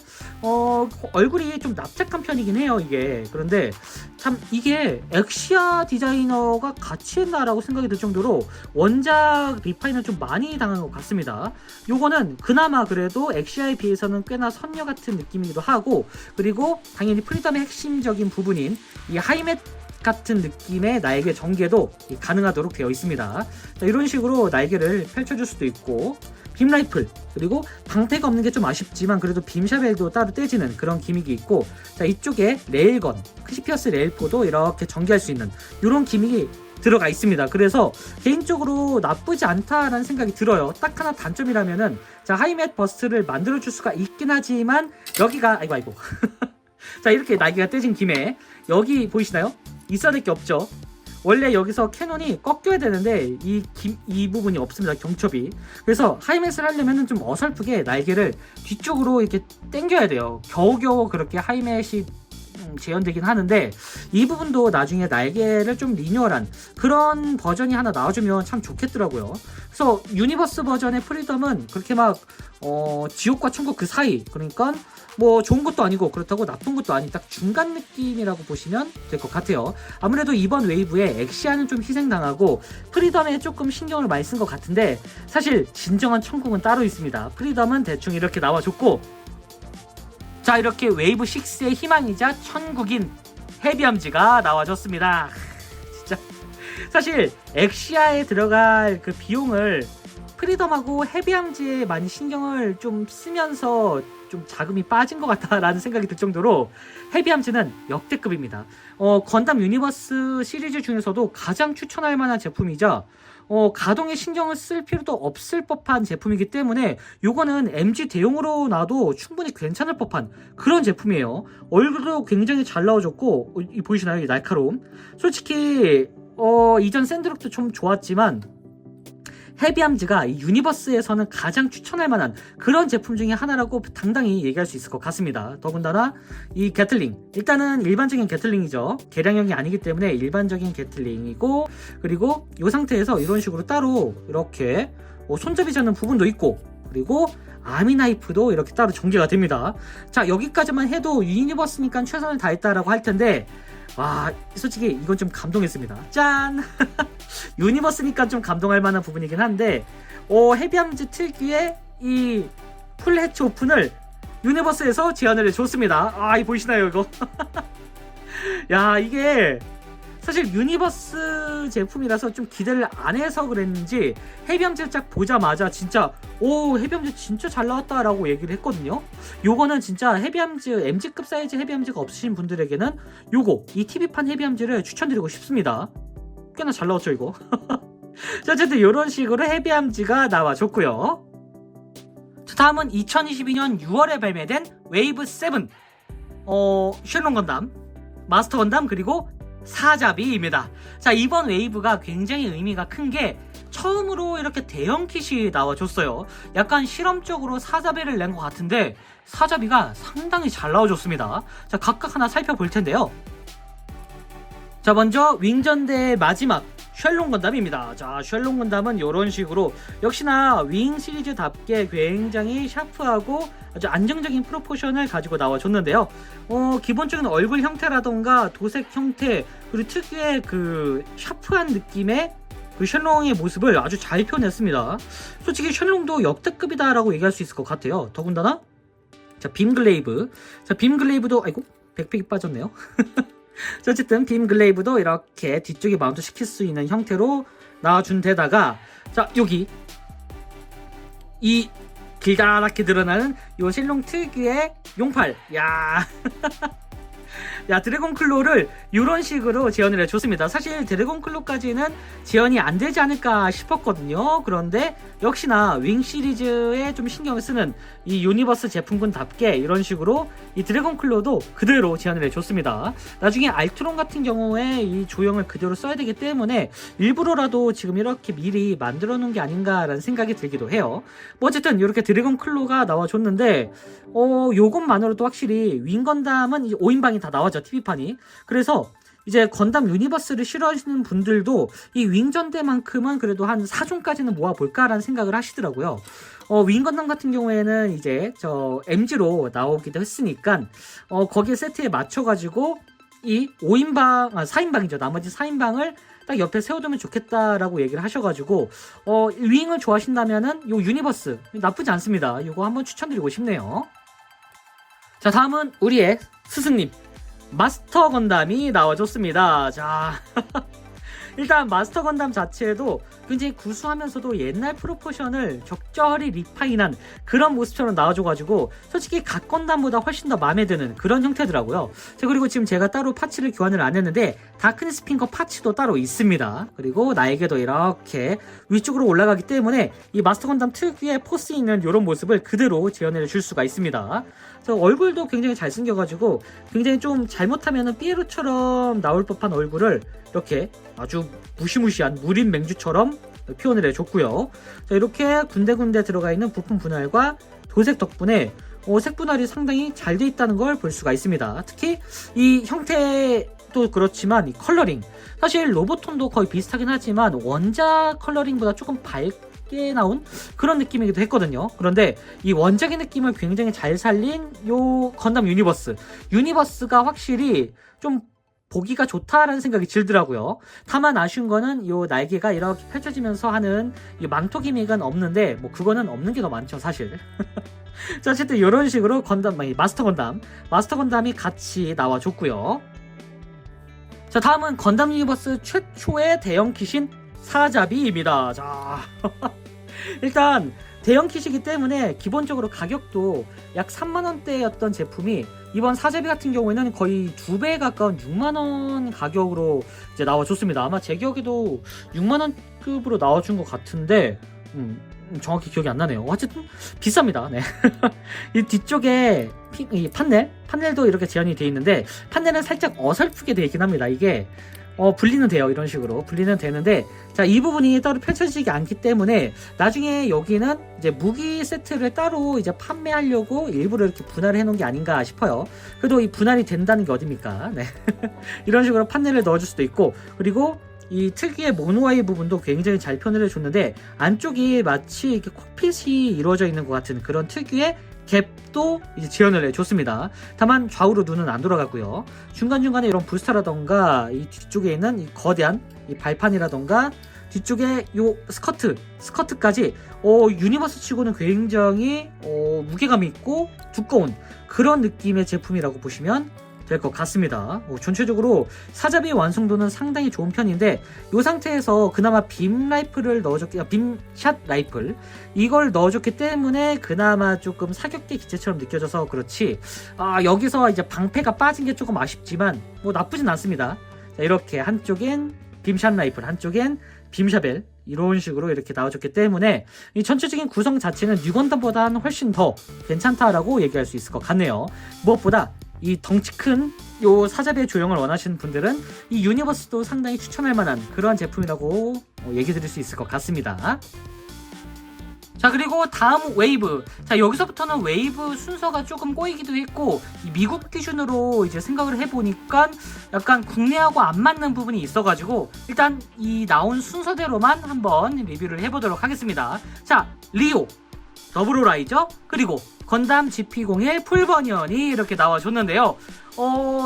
얼굴이 좀 납작한 편이긴 해요, 이게. 그런데 참 이게 엑시아 디자이너가 같이 했나라고 생각이 들 정도로 원작 리파인을 좀 많이 당한 것 같습니다. 요거는 그나마 그래도 엑시아에 비해서는 꽤나 선녀 같은 느낌이기도 하고, 그리고 당연히 프리덤의 핵심적인 부분인 이 하이멧 같은 느낌의 날개 전개도 가능하도록 되어 있습니다. 자, 이런 식으로 날개를 펼쳐줄 수도 있고, 빔라이플, 그리고 방패가 없는 게 좀 아쉽지만 그래도 빔샤벨도 따로 떼지는 그런 기믹이 있고, 자 이쪽에 레일건, 크시피어스 레일포도 이렇게 전개할 수 있는 이런 기믹이 들어가 있습니다. 그래서 개인적으로 나쁘지 않다라는 생각이 들어요. 딱 하나 단점이라면은, 자 하이맷 버스트를 만들어 줄 수가 있긴 하지만 여기가 아이고 자 이렇게 날개가 떼진 김에 여기 보이시나요? 있어야 될 게 없죠. 원래 여기서 캐논이 꺾여야 되는데 이 부분이 없습니다. 경첩이. 그래서 하이맷을 하려면 좀 어설프게 날개를 뒤쪽으로 이렇게 당겨야 돼요. 겨우겨우 그렇게 하이맷이 재현되긴 하는데, 이 부분도 나중에 날개를 좀 리뉴얼한 그런 버전이 하나 나와주면 참 좋겠더라고요. 그래서 유니버스 버전의 프리덤은 그렇게 막 지옥과 천국 그 사이, 그러니까 뭐 좋은 것도 아니고 그렇다고 나쁜 것도 아닌 딱 중간 느낌이라고 보시면 될 것 같아요. 아무래도 이번 웨이브에 엑시아는 좀 희생당하고 프리덤에 조금 신경을 많이 쓴 것 같은데, 사실 진정한 천국은 따로 있습니다. 프리덤은 대충 이렇게 나와줬고, 자 이렇게 웨이브 6의 희망이자 천국인 헤비암즈가 나와줬습니다. 진짜 사실 엑시아에 들어갈 그 비용을 프리덤하고 헤비암즈에 많이 신경을 좀 쓰면서 좀 자금이 빠진 것 같다라는 생각이 들 정도로 헤비암즈는 역대급입니다. 건담 유니버스 시리즈 중에서도 가장 추천할 만한 제품이자 가동에 신경을 쓸 필요도 없을 법한 제품이기 때문에 요거는 MG 대용으로 놔도 충분히 괜찮을 법한 그런 제품이에요. 얼굴도 굉장히 잘 나와줬고, 보이시나요? 이 날카로움. 솔직히 이전 샌드록도 좀 좋았지만 헤비암즈가 이 유니버스에서는 가장 추천할 만한 그런 제품 중에 하나라고 당당히 얘기할 수 있을 것 같습니다. 더군다나 이 게틀링, 일단은 일반적인 게틀링이죠. 개량형이 아니기 때문에 일반적인 게틀링이고, 그리고 이 상태에서 이런 식으로 따로 이렇게 손잡이 잡는 부분도 있고, 그리고 아미나이프도 이렇게 따로 전개가 됩니다. 자 여기까지만 해도 유니버스니까 최선을 다했다라고 할 텐데, 와 솔직히 이건 좀 감동했습니다. 짠! 유니버스니까 좀 감동할 만한 부분이긴 한데, 헤비암즈 특유의 이 풀 해치 오픈을 유니버스에서 제안을 해줬습니다. 이 보이시나요 이거? 야 이게 사실 유니버스 제품이라서 좀 기대를 안 해서 그랬는지 헤비암즈 딱 보자마자 진짜 헤비암즈 진짜 잘 나왔다 라고 얘기를 했거든요. 요거는 진짜 헤비암즈 MG급 사이즈 헤비암즈가 없으신 분들에게는 요거 이 TV판 헤비암즈를 추천드리고 싶습니다. 꽤나 잘 나왔죠 이거. 자 어쨌든 이런 식으로 헤비암즈가 나와줬고요. 다음은 2022년 6월에 발매된 웨이브 7 쉘록 건담, 마스터 건담, 그리고 사자비입니다. 자 이번 웨이브가 굉장히 의미가 큰 게 처음으로 이렇게 대형 킷이 나와줬어요. 약간 실험적으로 사자비를 낸 것 같은데 사자비가 상당히 잘 나와줬습니다. 자 각각 하나 살펴볼 텐데요. 자 먼저 윙전대의 마지막 쉘록 건담입니다. 자 쉘록 건담은 이런 식으로 역시나 윙 시리즈답게 굉장히 샤프하고 아주 안정적인 프로포션을 가지고 나와줬는데요. 기본적인 얼굴 형태라던가 도색 형태, 그리고 특유의 그 샤프한 느낌의 그 쉘록의 모습을 아주 잘 표현했습니다. 솔직히 쉘록도 역대급이다라고 얘기할 수 있을 것 같아요. 더군다나 자 빔글레이브, 자 빔글레이브도 아이고 백팩이 빠졌네요. 자, 어쨌든 빔글레이브도 이렇게 뒤쪽에 마운트 시킬 수 있는 형태로 나와준 데다가, 자 여기 이 길다랗게 드러나는 요 실롱 특유의 용팔, 야 드래곤 클로를 이런 식으로 재현을 해줬습니다. 사실 드래곤 클로까지는 재현이 안 되지 않을까 싶었거든요. 그런데 역시나 윙 시리즈에 좀 신경을 쓰는 이 유니버스 제품군답게 이런 식으로 이 드래곤 클로도 그대로 재현을 해줬습니다. 나중에 알트론 같은 경우에 이 조형을 그대로 써야 되기 때문에 일부러라도 지금 이렇게 미리 만들어 놓은 게 아닌가라는 생각이 들기도 해요. 뭐 어쨌든 이렇게 드래곤 클로가 나와줬는데 요것만으로도 확실히 윙 건담은 5인방이 다 나와죠, TV판이. 그래서 이제 건담 유니버스를 싫어하시는 분들도 이 윙전대만큼은 그래도 한 4종까지는 모아볼까라는 생각을 하시더라고요. 윙건담 같은 경우에는 이제 저 MG로 나오기도 했으니까 거기에 세트에 맞춰가지고 이 5인방, 4인방이죠. 나머지 4인방을 딱 옆에 세워두면 좋겠다라고 얘기를 하셔가지고 윙을 좋아하신다면은 요 유니버스 나쁘지 않습니다. 요거 한번 추천드리고 싶네요. 자 다음은 우리의 스승님 마스터 건담이 나와줬습니다. 자 일단 마스터 건담 자체도 굉장히 구수하면서도 옛날 프로포션을 적절히 리파인한 그런 모습처럼 나와줘가지고 솔직히 각 건담보다 훨씬 더 마음에 드는 그런 형태더라고요. 자, 그리고 지금 제가 따로 파츠를 교환을 안 했는데 다크니스 핑거 파츠도 따로 있습니다. 그리고 날개도 이렇게 위쪽으로 올라가기 때문에 이 마스터 건담 특유의 포스 있는 이런 모습을 그대로 재현해 줄 수가 있습니다. 얼굴도 굉장히 잘생겨가지고 굉장히 좀 잘못하면 삐에로처럼 나올 법한 얼굴을 이렇게 아주 무시무시한 무림 맹주처럼 표현을 해줬고요. 자, 이렇게 군데군데 들어가 있는 부품 분할과 도색 덕분에 색 분할이 상당히 잘 돼 있다는 걸 볼 수가 있습니다. 특히 이 형태도 그렇지만 이 컬러링, 사실 로보톤도 거의 비슷하긴 하지만 원작 컬러링보다 조금 밝게 나온 그런 느낌이기도 했거든요. 그런데 이 원작의 느낌을 굉장히 잘 살린 요 건담 유니버스가 확실히 좀 보기가 좋다라는 생각이 들더라고요. 다만 아쉬운 거는 이 날개가 이렇게 펼쳐지면서 하는 이 망토 기믹은 없는데 뭐 그거는 없는 게 더 많죠 사실. 자, 어쨌든 이런 식으로 마스터 건담이 같이 나와줬고요. 자, 다음은 건담 유니버스 최초의 대형 킷인 사자비입니다. 자, 일단 대형 킷이기 때문에 기본적으로 가격도 약 3만원대였던 제품이 이번 사자비 같은 경우에는 거의 2배에 가까운 6만원 가격으로 이제 나와줬습니다. 아마 제 기억에도 6만원급으로 나와준 것 같은데 정확히 기억이 안 나네요. 어쨌든 비쌉니다. 네. 이 뒤쪽에 이 판넬도 이렇게 재현이 되어 있는데 판넬은 살짝 어설프게 되어 있긴 합니다. 이게 분리는 돼요. 이런 식으로 분리는 되는데, 자, 이 부분이 따로 펼쳐지지 않기 때문에 나중에 여기는 이제 무기 세트를 따로 이제 판매하려고 일부러 이렇게 분할을 해놓은 게 아닌가 싶어요. 그래도 이 분할이 된다는 게 어딥니까? 네. 이런 식으로 판넬을 넣어줄 수도 있고, 그리고 이 특유의 모노아이 부분도 굉장히 잘 표현을 해줬는데 안쪽이 마치 이렇게 콕핏이 이루어져 있는 것 같은 그런 특유의 갭도 이제 지원을 해줬습니다. 다만 좌우로 눈은 안 돌아가고요. 중간중간에 이런 부스터라던가 이 뒤쪽에 있는 이 거대한 이 발판이라던가 뒤쪽에 요 스커트까지 유니버스 치고는 굉장히 무게감 있고 두꺼운 그런 느낌의 제품이라고 보시면 될 것 같습니다. 전체적으로 사자비의 완성도는 상당히 좋은 편인데 이 상태에서 그나마 빔샷 라이플 이걸 넣어줬기 때문에 그나마 조금 사격대 기체처럼 느껴져서 그렇지, 여기서 이제 방패가 빠진 게 조금 아쉽지만 뭐 나쁘진 않습니다. 자, 이렇게 한쪽엔 빔샷 라이플, 한쪽엔 빔샤벨 이런 식으로 이렇게 나와줬기 때문에 이 전체적인 구성 자체는 뉴건담보다는 훨씬 더 괜찮다라고 얘기할 수 있을 것 같네요. 무엇보다 이 덩치 큰 요 사자비의 조형을 원하시는 분들은 이 유니버스도 상당히 추천할 만한 그런 제품이라고 얘기 드릴 수 있을 것 같습니다. 자, 그리고 다음 웨이브. 자, 여기서부터는 웨이브 순서가 조금 꼬이기도 했고 이 미국 기준으로 이제 생각을 해보니까 약간 국내하고 안 맞는 부분이 있어가지고 일단 이 나온 순서대로만 한번 리뷰를 해보도록 하겠습니다. 자, 리오, 더블오라이저, 그리고 건담 GP01 풀버니언이 이렇게 나와줬는데요.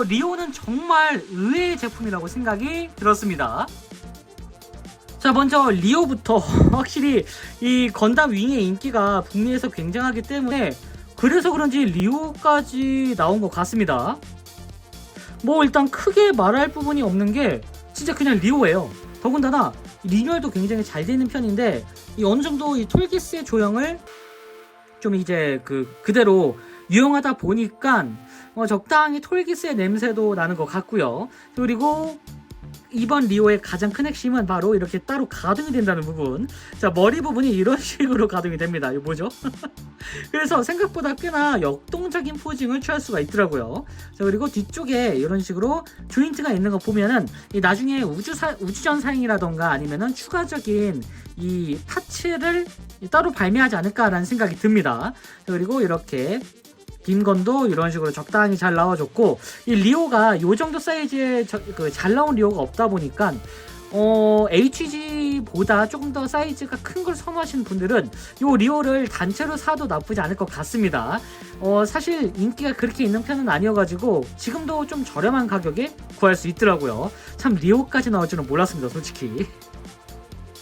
리오는 정말 의외의 제품이라고 생각이 들었습니다. 자, 먼저 리오부터 확실히 이 건담 윙의 인기가 북미에서 굉장하기 때문에 그래서 그런지 리오까지 나온 것 같습니다. 뭐 일단 크게 말할 부분이 없는 게 진짜 그냥 리오예요. 더군다나 리뉴얼도 굉장히 잘 되는 편인데 이 어느 정도 이 톨기스의 조형을 좀 이제 그대로 유용하다 보니까 적당히 톨기스의 냄새도 나는 것 같고요. 그리고 이번 리오의 가장 큰 핵심은 바로 이렇게 따로 가동이 된다는 부분. 자, 머리 부분이 이런 식으로 가동이 됩니다. 이거 뭐죠? 그래서 생각보다 꽤나 역동적인 포징을 취할 수가 있더라고요. 자, 그리고 뒤쪽에 이런 식으로 조인트가 있는 거 보면은 이 나중에 우주전 사행이라던가 아니면은 추가적인 이 파츠를 따로 발매하지 않을까라는 생각이 듭니다. 자, 그리고 이렇게 빔건도 이런 식으로 적당히 잘 나와줬고, 이 리오가 요 정도 사이즈의 잘 나온 리오가 없다 보니까 HG보다 조금 더 사이즈가 큰 걸 선호하시는 분들은 요 리오를 단체로 사도 나쁘지 않을 것 같습니다. 사실 인기가 그렇게 있는 편은 아니어가지고 지금도 좀 저렴한 가격에 구할 수 있더라고요. 참 리오까지 나올 줄은 몰랐습니다, 솔직히.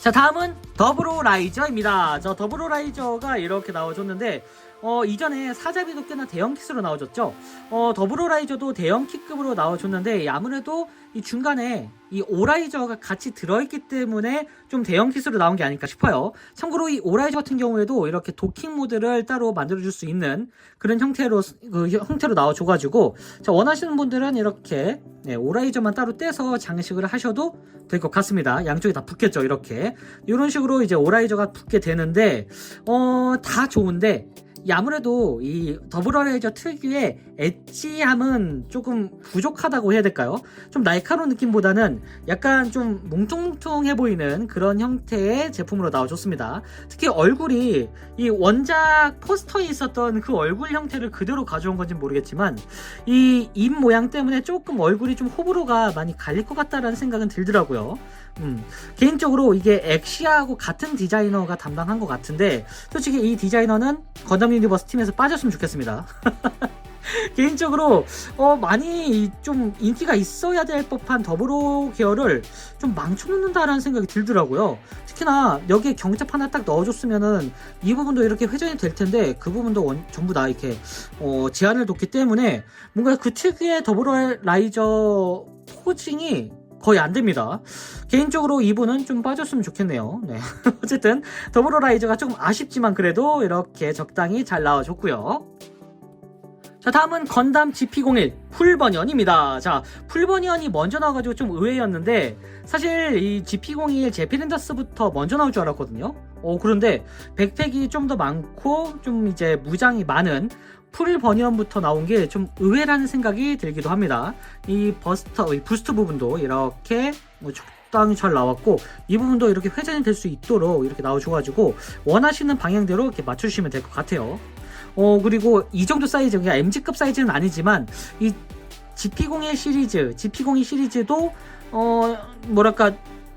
자, 다음은 더블오라이저입니다. 저 더블오라이저가 이렇게 나와줬는데 이전에 사자비도 꽤나 대형 킷으로 나와줬죠. 더블오라이저도 대형 킷급으로 나와줬는데 아무래도 이 중간에 이 오라이저가 같이 들어있기 때문에 좀 대형 킷으로 나온 게 아닐까 싶어요. 참고로 이 오라이저 같은 경우에도 이렇게 도킹 모드를 따로 만들어줄 수 있는 그런 형태로 나와줘가지고, 자, 원하시는 분들은 이렇게 오라이저만 따로 떼서 장식을 하셔도 될 것 같습니다. 양쪽이 다 붙겠죠, 이렇게. 이런 식으로 이제 오라이저가 붙게 되는데, 다 좋은데, 아무래도 이 더블오라이저 특유의 엣지함은 조금 부족하다고 해야 될까요? 좀 날카로운 느낌보다는 약간 좀 뭉퉁뭉퉁해 보이는 그런 형태의 제품으로 나와줬습니다. 특히 얼굴이 이 원작 포스터에 있었던 그 얼굴 형태를 그대로 가져온 건지 모르겠지만 이 입 모양 때문에 조금 얼굴이 좀 호불호가 많이 갈릴 것 같다라는 생각은 들더라고요. 개인적으로 이게 엑시아하고 같은 디자이너가 담당한 것 같은데 솔직히 이 디자이너는 건담 유니버스 팀에서 빠졌으면 좋겠습니다. 개인적으로 많이 좀 인기가 있어야 될 법한 더블오 계열을 좀 망쳐놓는다라는 생각이 들더라고요. 특히나 여기에 경첩 하나 딱 넣어줬으면은 이 부분도 이렇게 회전이 될 텐데 그 부분도 전부 다 이렇게 제한을 뒀기 때문에 뭔가 그 특유의 더블오라이저 포징이 거의 안 됩니다. 개인적으로 이분은 좀 빠졌으면 좋겠네요. 네. 어쨌든 더블오라이저가 조금 아쉽지만 그래도 이렇게 적당히 잘 나와줬고요. 자, 다음은 건담 GP01 풀버니언입니다. 자, 풀버니언이 먼저 나와가지고 좀 의외였는데 사실 이 GP01 제피렌더스부터 먼저 나올 줄 알았거든요. 그런데 백팩이 좀 더 많고 좀 이제 무장이 많은 풀버니언부터 나온 게 좀 의외라는 생각이 들기도 합니다. 이 부스트 부분도 이렇게 적당히 잘 나왔고 이 부분도 이렇게 회전이 될 수 있도록 이렇게 나와줘가지고 원하시는 방향대로 이렇게 맞춰주시면 될 것 같아요. 그리고 이 정도 사이즈, 그냥 MG급 사이즈는 아니지만 이 GP01 시리즈, GP02 시리즈도 뭐랄까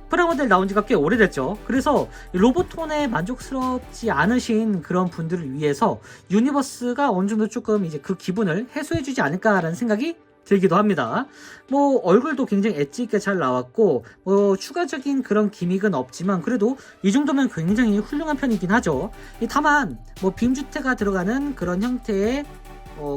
프라모델 나온 지가 꽤 오래됐죠. 그래서 로보톤에 만족스럽지 않으신 그런 분들을 위해서 유니버스가 어느 정도 조금 이제 그 기분을 해소해주지 않을까라는 생각이 들기도 합니다. 뭐 얼굴도 굉장히 엣지 있게 잘 나왔고 추가적인 그런 기믹은 없지만 그래도 이 정도면 굉장히 훌륭한 편이긴 하죠. 다만 뭐 빔주테가 들어가는 그런 형태의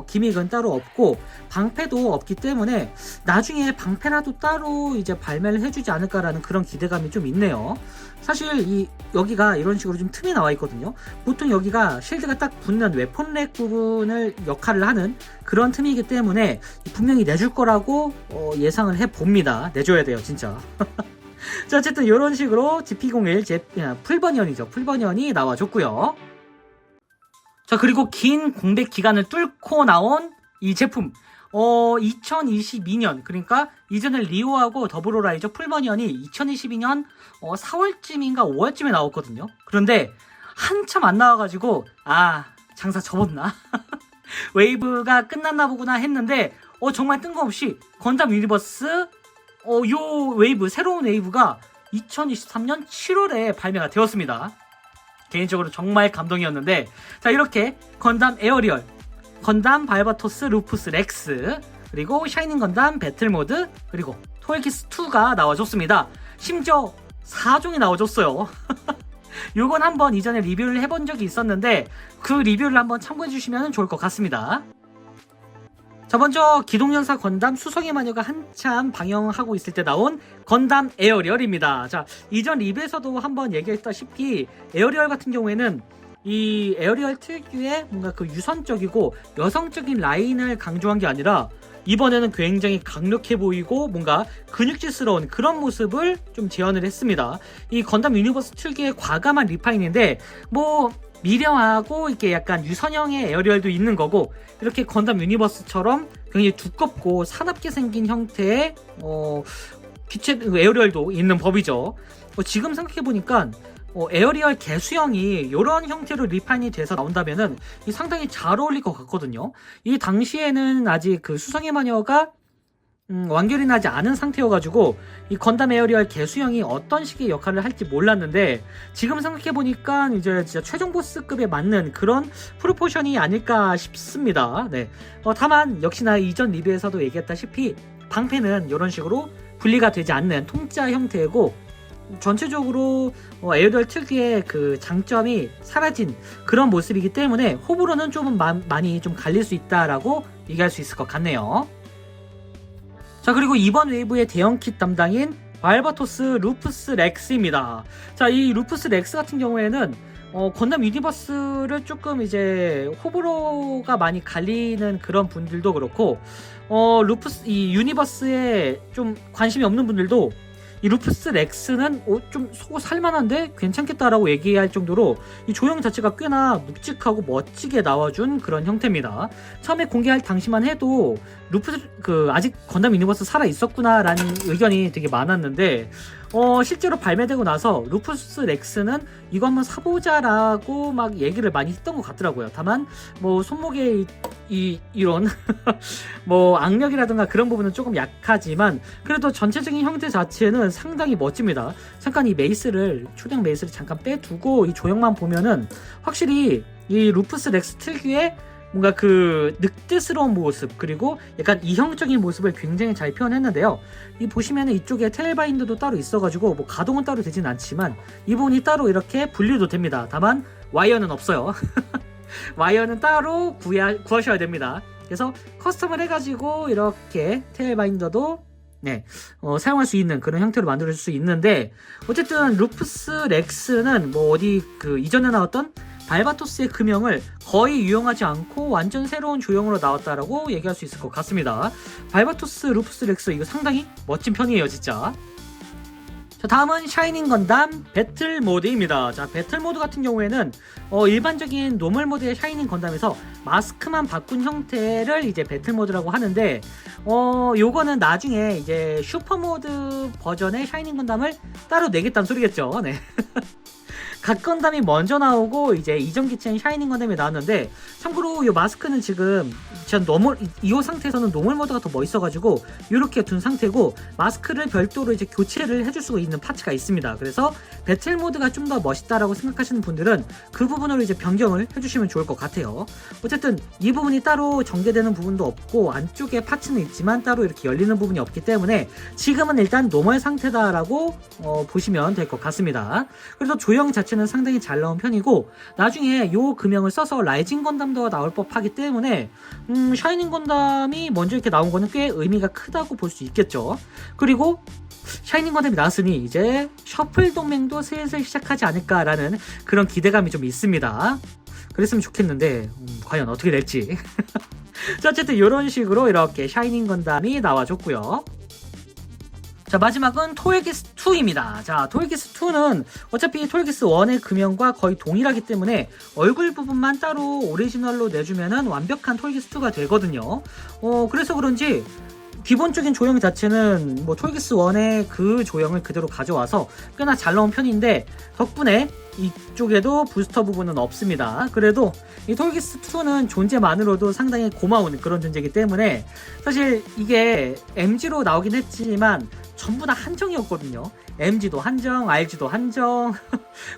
기믹은 따로 없고 방패도 없기 때문에 나중에 방패라도 따로 이제 발매를 해주지 않을까라는 그런 기대감이 좀 있네요. 사실 여기가 이런 식으로 좀 틈이 나와 있거든요. 보통 여기가 쉴드가 딱 붙는 웨폰렉 부분을 역할을 하는 그런 틈이기 때문에 분명히 내줄 거라고 예상을 해봅니다. 내줘야 돼요, 진짜. 자, 어쨌든 이런 식으로 GP01 풀버니언이죠. 풀버니언이 나와줬고요. 자, 그리고 긴 공백 기간을 뚫고 나온 이 제품 2022년, 그러니까 이전에 리오하고 더블오라이저 풀버니언이 2022년 4월쯤인가 5월쯤에 나왔거든요. 그런데 한참 안 나와가지고 장사 접었나? 웨이브가 끝났나 보구나 했는데 정말 뜬금없이 건담 유니버스 요 웨이브, 새로운 웨이브가 2023년 7월에 발매가 되었습니다. 개인적으로 정말 감동이었는데, 자, 이렇게 건담 에어리얼, 건담 발바토스 루푸스 렉스, 그리고 샤이닝 건담 배틀모드, 그리고 토일키스2가 나와줬습니다. 심지어 4종이 나와줬어요. 요건 한번 이전에 리뷰를 해본 적이 있었는데 그 리뷰를 한번 참고해주시면 좋을 것 같습니다. 자, 먼저 기동연사 건담 수성의 마녀가 한참 방영하고 있을 때 나온 건담 에어리얼입니다. 자, 이전 리뷰에서도 한번 얘기했다시피 에어리얼 같은 경우에는 이 에어리얼 특유의 뭔가 그 유선적이고 여성적인 라인을 강조한 게 아니라 이번에는 굉장히 강력해 보이고 뭔가 근육질스러운 그런 모습을 좀 재현을 했습니다. 이 건담 유니버스 특유의 과감한 리파인인데 뭐 미려하고 이렇게 약간 유선형의 에어리얼도 있는 거고, 이렇게 건담 유니버스처럼 굉장히 두껍고 사납게 생긴 형태의 기체 에어리얼도 있는 법이죠. 지금 생각해보니까 에어리얼 개수형이 이런 형태로 리파인이 돼서 나온다면은 상당히 잘 어울릴 것 같거든요. 이 당시에는 아직 그 수성의 마녀가 완결이 나지 않은 상태여가지고 이 건담 에어리얼 개수형이 어떤 식의 역할을 할지 몰랐는데 지금 생각해보니까 이제 진짜 최종 보스급에 맞는 그런 프로포션이 아닐까 싶습니다. 네. 다만 역시나 이전 리뷰에서도 얘기했다시피 방패는 이런 식으로 분리가 되지 않는 통짜 형태이고 전체적으로 에어리얼 특유의 그 장점이 사라진 그런 모습이기 때문에 호불호는 좀 많이 좀 갈릴 수 있다라고 얘기할 수 있을 것 같네요. 자, 그리고 이번 웨이브의 대형 킷 담당인 발바토스 루프스 렉스입니다. 자, 이 루프스 렉스 같은 경우에는 건담 유니버스를 조금 이제 호불호가 많이 갈리는 그런 분들도 그렇고, 이 유니버스에 좀 관심이 없는 분들도 이 루프스 렉스는 좀 쏘고 살만한데 괜찮겠다라고 얘기할 정도로 이 조형 자체가 꽤나 묵직하고 멋지게 나와준 그런 형태입니다. 처음에 공개할 당시만 해도 루프스 아직 건담 유니버스 살아 있었구나라는 의견이 되게 많았는데, 실제로 발매되고 나서 루프스 렉스는 이거 한번 사보자라고 막 얘기를 많이 했던 것 같더라고요. 다만 뭐 손목에 이런 뭐 악력이라든가 그런 부분은 조금 약하지만 그래도 전체적인 형태 자체는 상당히 멋집니다. 잠깐 이 메이스를, 초당 메이스를 잠깐 빼두고 이 조형만 보면은 확실히 이 루프스 렉스 특유의 뭔가 그 늑대스러운 모습, 그리고 약간 이형적인 모습을 굉장히 잘 표현했는데요. 이 보시면은 이쪽에 테일바인더도 따로 있어가지고 뭐 가동은 따로 되진 않지만 이 부분이 따로 이렇게 분리도 됩니다. 다만 와이어는 없어요. 와이어는 따로 구하셔야 됩니다. 그래서 커스텀을 해가지고 이렇게 테일바인더도 사용할 수 있는 그런 형태로 만들 수 있는데, 어쨌든 루프스 렉스는 뭐 어디 그 이전에 나왔던 발바토스의 금형을 거의 유용하지 않고 완전 새로운 조형으로 나왔다라고 얘기할 수 있을 것 같습니다. 발바토스 루프스 렉스 이거 상당히 멋진 편이에요, 진짜. 자, 다음은 샤이닝 건담 배틀 모드입니다. 자, 배틀 모드 같은 경우에는 일반적인 노멀 모드의 샤이닝 건담에서 마스크만 바꾼 형태를 이제 배틀 모드라고 하는데, 요거는 나중에 이제 슈퍼 모드 버전의 샤이닝 건담을 따로 내겠다는 소리겠죠. 네. 각 건담이 먼저 나오고 이제 이전 기체인 샤이닝 건담이 나왔는데, 참고로 이 마스크는 지금 전 이 상태에서는 노멀 모드가 더 멋있어가지고 이렇게 둔 상태고, 마스크를 별도로 이제 교체를 해줄 수 있는 파츠가 있습니다. 그래서 배틀 모드가 좀 더 멋있다라고 생각하시는 분들은 그 부분으로 이제 변경을 해주시면 좋을 것 같아요. 어쨌든 이 부분이 따로 전개되는 부분도 없고 안쪽에 파츠는 있지만 따로 이렇게 열리는 부분이 없기 때문에 지금은 일단 노멀 상태다라고 보시면 될 것 같습니다. 그래서 조형 자체는 상당히 잘 나온 편이고, 나중에 요 금형을 써서 라이징 건담도 나올 법하기 때문에 샤이닝 건담이 먼저 이렇게 나온 거는 꽤 의미가 크다고 볼 수 있겠죠. 그리고 샤이닝 건담이 나왔으니 이제 셔플 동맹도 슬슬 시작하지 않을까라는 그런 기대감이 좀 있습니다. 그랬으면 좋겠는데 과연 어떻게 될지. 자, 어쨌든 이런 식으로 이렇게 샤이닝 건담이 나와줬고요. 자, 마지막은 토일기스 2입니다. 자, 토일기스 2는 어차피 토일기스 1의 금형과 거의 동일하기 때문에 얼굴 부분만 따로 오리지널로 내주면은 완벽한 토일기스 2가 되거든요. 그래서 그런지 기본적인 조형 자체는 뭐 토일기스 1의 그 조형을 그대로 가져와서 꽤나 잘 나온 편인데, 덕분에 이쪽에도 부스터 부분은 없습니다. 그래도 이 토일기스 2는 존재만으로도 상당히 고마운 그런 존재이기 때문에, 사실 이게 MG로 나오긴 했지만 전부 다 한정이었거든요. MG도 한정, RG도 한정.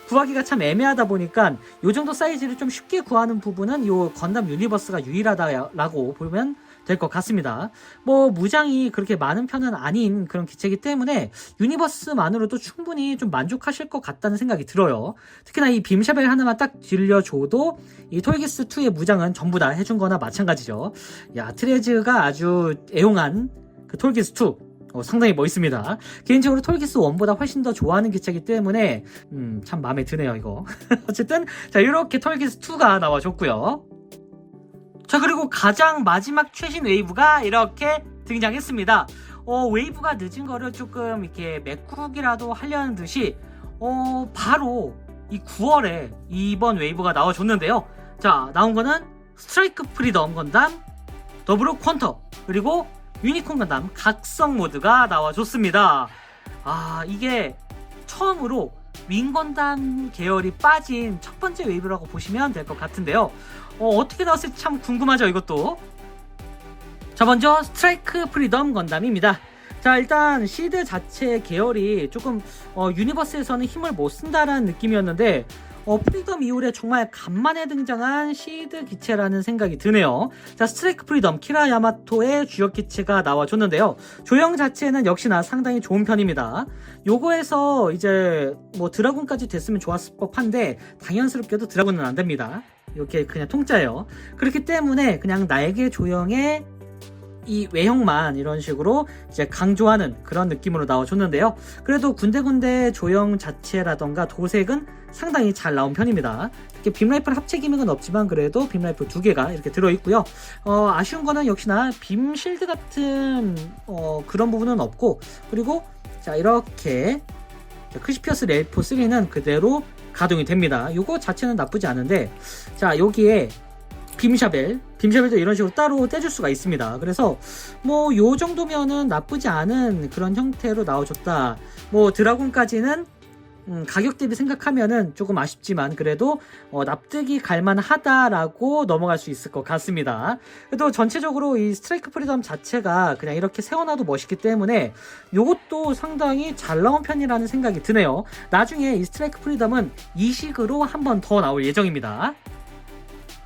구하기가 참 애매하다 보니까 요 정도 사이즈를 좀 쉽게 구하는 부분은 요 건담 유니버스가 유일하다라고 보면 될 것 같습니다. 뭐 무장이 그렇게 많은 편은 아닌 그런 기체이기 때문에 유니버스만으로도 충분히 좀 만족하실 것 같다는 생각이 들어요. 특히나 이 빔샤벨 하나만 딱 들려줘도 이 토일기스 2의 무장은 전부 다 해준 거나 마찬가지죠. 야, 트레즈가 아주 애용한 그 토일기스 2 상당히 멋있습니다. 개인적으로 토일기스 1보다 훨씬 더 좋아하는 기체이기 때문에 참 마음에 드네요, 이거. 어쨌든 자, 이렇게 토일기스 2가 나와줬고요. 자, 그리고 가장 마지막 최신 웨이브가 이렇게 등장했습니다. 웨이브가 늦은 거를 조금 이렇게 메꾸기라도 하려는 듯이 바로 이 9월에 이번 웨이브가 나와줬는데요. 자, 나온 거는 스트라이크 프리덤 건담, 더블로 퀀터, 그리고 유니콘 건담 각성 모드가 나와줬습니다. 이게 처음으로 윙건담 계열이 빠진 첫 번째 웨이브라고 보시면 될 것 같은데요. 어떻게 나왔을지 참 궁금하죠, 이것도. 자, 먼저 스트라이크 프리덤 건담입니다. 자, 일단 시드 자체 계열이 조금 유니버스에서는 힘을 못 쓴다라는 느낌이었는데 프리덤 이후에 정말 간만에 등장한 시드 기체라는 생각이 드네요. 자, 스트라이크 프리덤 키라 야마토의 주역 기체가 나와줬는데요. 조형 자체는 역시나 상당히 좋은 편입니다. 요거에서 이제 뭐 드라군까지 됐으면 좋았을 법한데 당연스럽게도 드라군은 안 됩니다. 이렇게 그냥 통짜예요. 그렇기 때문에 그냥 날개 조형의 이 외형만 이런 식으로 이제 강조하는 그런 느낌으로 나와줬는데요. 그래도 군데군데 조형 자체라던가 도색은 상당히 잘 나온 편입니다. 이렇게 빔라이플 합체 기믹은 없지만 그래도 빔라이플 2개가 이렇게 들어있고요. 아쉬운 거는 역시나 빔 실드 같은 그런 부분은 없고, 그리고 자 이렇게 크시피어스 레일포 3는 그대로 가동이 됩니다. 요거 자체는 나쁘지 않은데, 자 여기에 빔샤벨도 이런 식으로 따로 떼줄 수가 있습니다. 그래서 뭐 요 정도면은 나쁘지 않은 그런 형태로 나와줬다. 뭐 드라군까지는 가격 대비 생각하면은 조금 아쉽지만 그래도 납득이 갈만하다라고 넘어갈 수 있을 것 같습니다. 그래도 전체적으로 이 스트라이크 프리덤 자체가 그냥 이렇게 세워놔도 멋있기 때문에 요것도 상당히 잘 나온 편이라는 생각이 드네요. 나중에 이 스트라이크 프리덤은 이식으로 한 번 더 나올 예정입니다.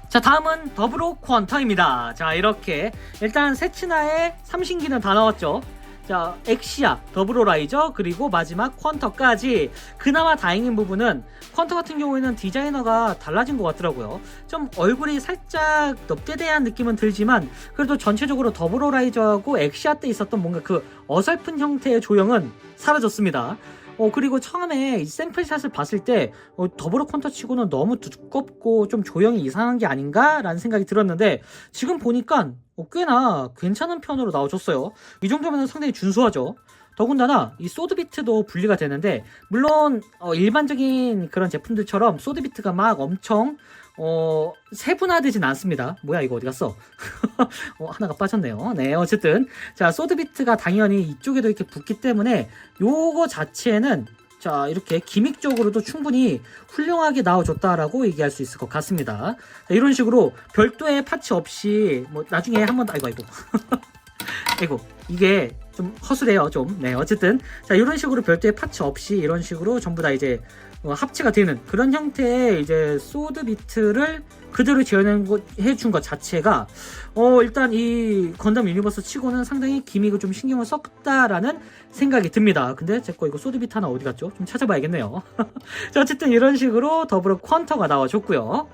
자, 다음은 더블로 퀀터입니다. 자, 이렇게 일단 세치나의 3신기는 다 나왔죠. 자, 엑시아, 더블로라이저, 그리고 마지막 퀀터까지. 그나마 다행인 부분은 퀀터 같은 경우에는 디자이너가 달라진 것 같더라고요. 좀 얼굴이 살짝 넙대대한 느낌은 들지만 그래도 전체적으로 더블로라이저하고 엑시아 때 있었던 뭔가 그 어설픈 형태의 조형은 사라졌습니다. 그리고 처음에 이 샘플샷을 봤을 때 더블로 퀀터 치고는 너무 두껍고 좀 조형이 이상한 게 아닌가 라는 생각이 들었는데, 지금 보니까 꽤나 괜찮은 편으로 나와줬어요. 이 정도면 상당히 준수하죠. 더군다나 이 소드비트도 분리가 되는데, 물론 일반적인 그런 제품들처럼 소드비트가 막 엄청 세분화되진 않습니다. 뭐야 이거 어디 갔어? 하나가 빠졌네요. 네, 어쨌든 자, 소드비트가 당연히 이쪽에도 이렇게 붙기 때문에 요거 자체는 자 이렇게 기믹적으로도 충분히 훌륭하게 나와줬다라고 얘기할 수 있을 것 같습니다. 자, 이런 식으로 별도의 파츠 없이 뭐 나중에 한번 아이고 아이고 이게 좀 허술해요 좀. 네, 어쨌든 자 이런 식으로 별도의 파츠 없이 이런 식으로 전부 다 이제 합체가 되는 그런 형태의 이제 소드 비트를 그대로 재현해준 것 자체가 일단 이 건담 유니버스 치고는 상당히 기믹을 좀 신경을 썼다라는 생각이 듭니다. 근데 제 거 이거 소드 비트 하나 어디 갔죠? 좀 찾아봐야겠네요. 자, 어쨌든 이런 식으로 더블로 퀀터가 나와줬고요.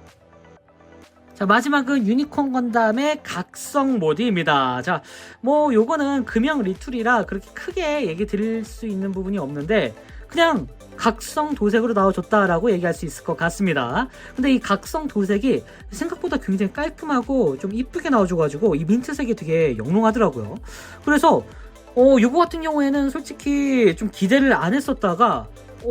자, 마지막은 유니콘 건담의 각성 모드입니다. 자, 뭐 요거는 금형 리툴이라 그렇게 크게 얘기 드릴 수 있는 부분이 없는데 그냥 각성 도색으로 나와줬다라고 얘기할 수 있을 것 같습니다. 근데 이 각성 도색이 생각보다 굉장히 깔끔하고 좀 이쁘게 나와줘가지고 이 민트색이 되게 영롱하더라고요. 그래서 요거 같은 경우에는 솔직히 좀 기대를 안 했었다가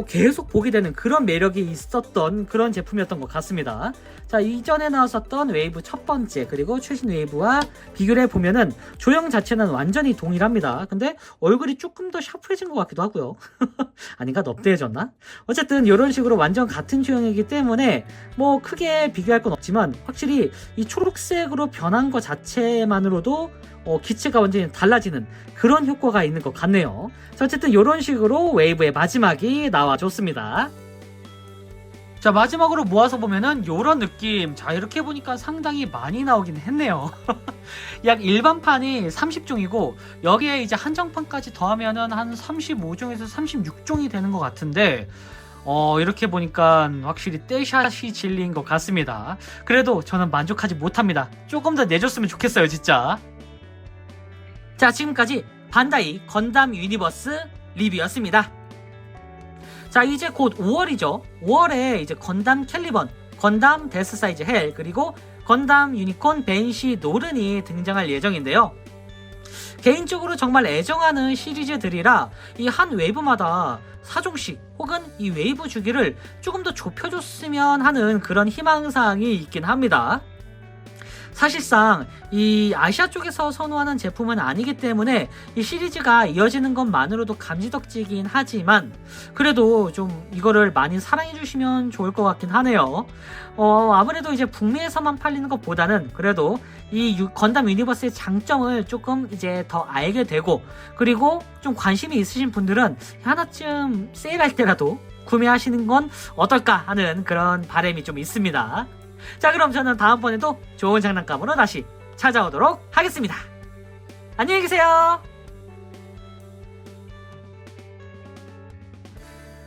계속 보게 되는 그런 매력이 있었던 그런 제품이었던 것 같습니다. 자, 이전에 나왔었던 웨이브 첫 번째 그리고 최신 웨이브와 비교를 해보면은 조형 자체는 완전히 동일합니다. 근데 얼굴이 조금 더 샤프해진 것 같기도 하고요. 아닌가? 넙대해졌나? 어쨌든 이런 식으로 완전 같은 조형이기 때문에 뭐 크게 비교할 건 없지만 확실히 이 초록색으로 변한 것 자체만으로도 기체가 완전히 달라지는 그런 효과가 있는 것 같네요. 자, 어쨌든 이런 식으로 웨이브의 마지막이 나와줬습니다. 자, 마지막으로 모아서 보면은 요런 느낌. 자, 이렇게 보니까 상당히 많이 나오긴 했네요. 약 일반판이 30종이고 여기에 이제 한정판까지 더하면은 한 35종에서 36종이 되는 것 같은데 이렇게 보니까 확실히 떼샷이 진리인 것 같습니다. 그래도 저는 만족하지 못합니다. 조금 더 내줬으면 좋겠어요, 진짜. 자, 지금까지 반다이 건담 유니버스 리뷰였습니다. 자, 이제 곧 5월이죠. 5월에 이제 건담 캘리번, 건담 데스 사이즈 헬, 그리고 건담 유니콘 벤시 노른이 등장할 예정인데요. 개인적으로 정말 애정하는 시리즈들이라 이 한 웨이브마다 4종씩 혹은 이 웨이브 주기를 조금 더 좁혀줬으면 하는 그런 희망사항이 있긴 합니다. 사실상 이 아시아 쪽에서 선호하는 제품은 아니기 때문에 이 시리즈가 이어지는 것만으로도 감지덕지긴 하지만 그래도 좀 이거를 많이 사랑해 주시면 좋을 것 같긴 하네요. 아무래도 이제 북미에서만 팔리는 것보다는 그래도 이 건담 유니버스의 장점을 조금 이제 더 알게 되고, 그리고 좀 관심이 있으신 분들은 하나쯤 세일할 때라도 구매하시는 건 어떨까 하는 그런 바람이 좀 있습니다. 자, 그럼 저는 다음번에도 좋은 장난감으로 다시 찾아오도록 하겠습니다. 안녕히 계세요.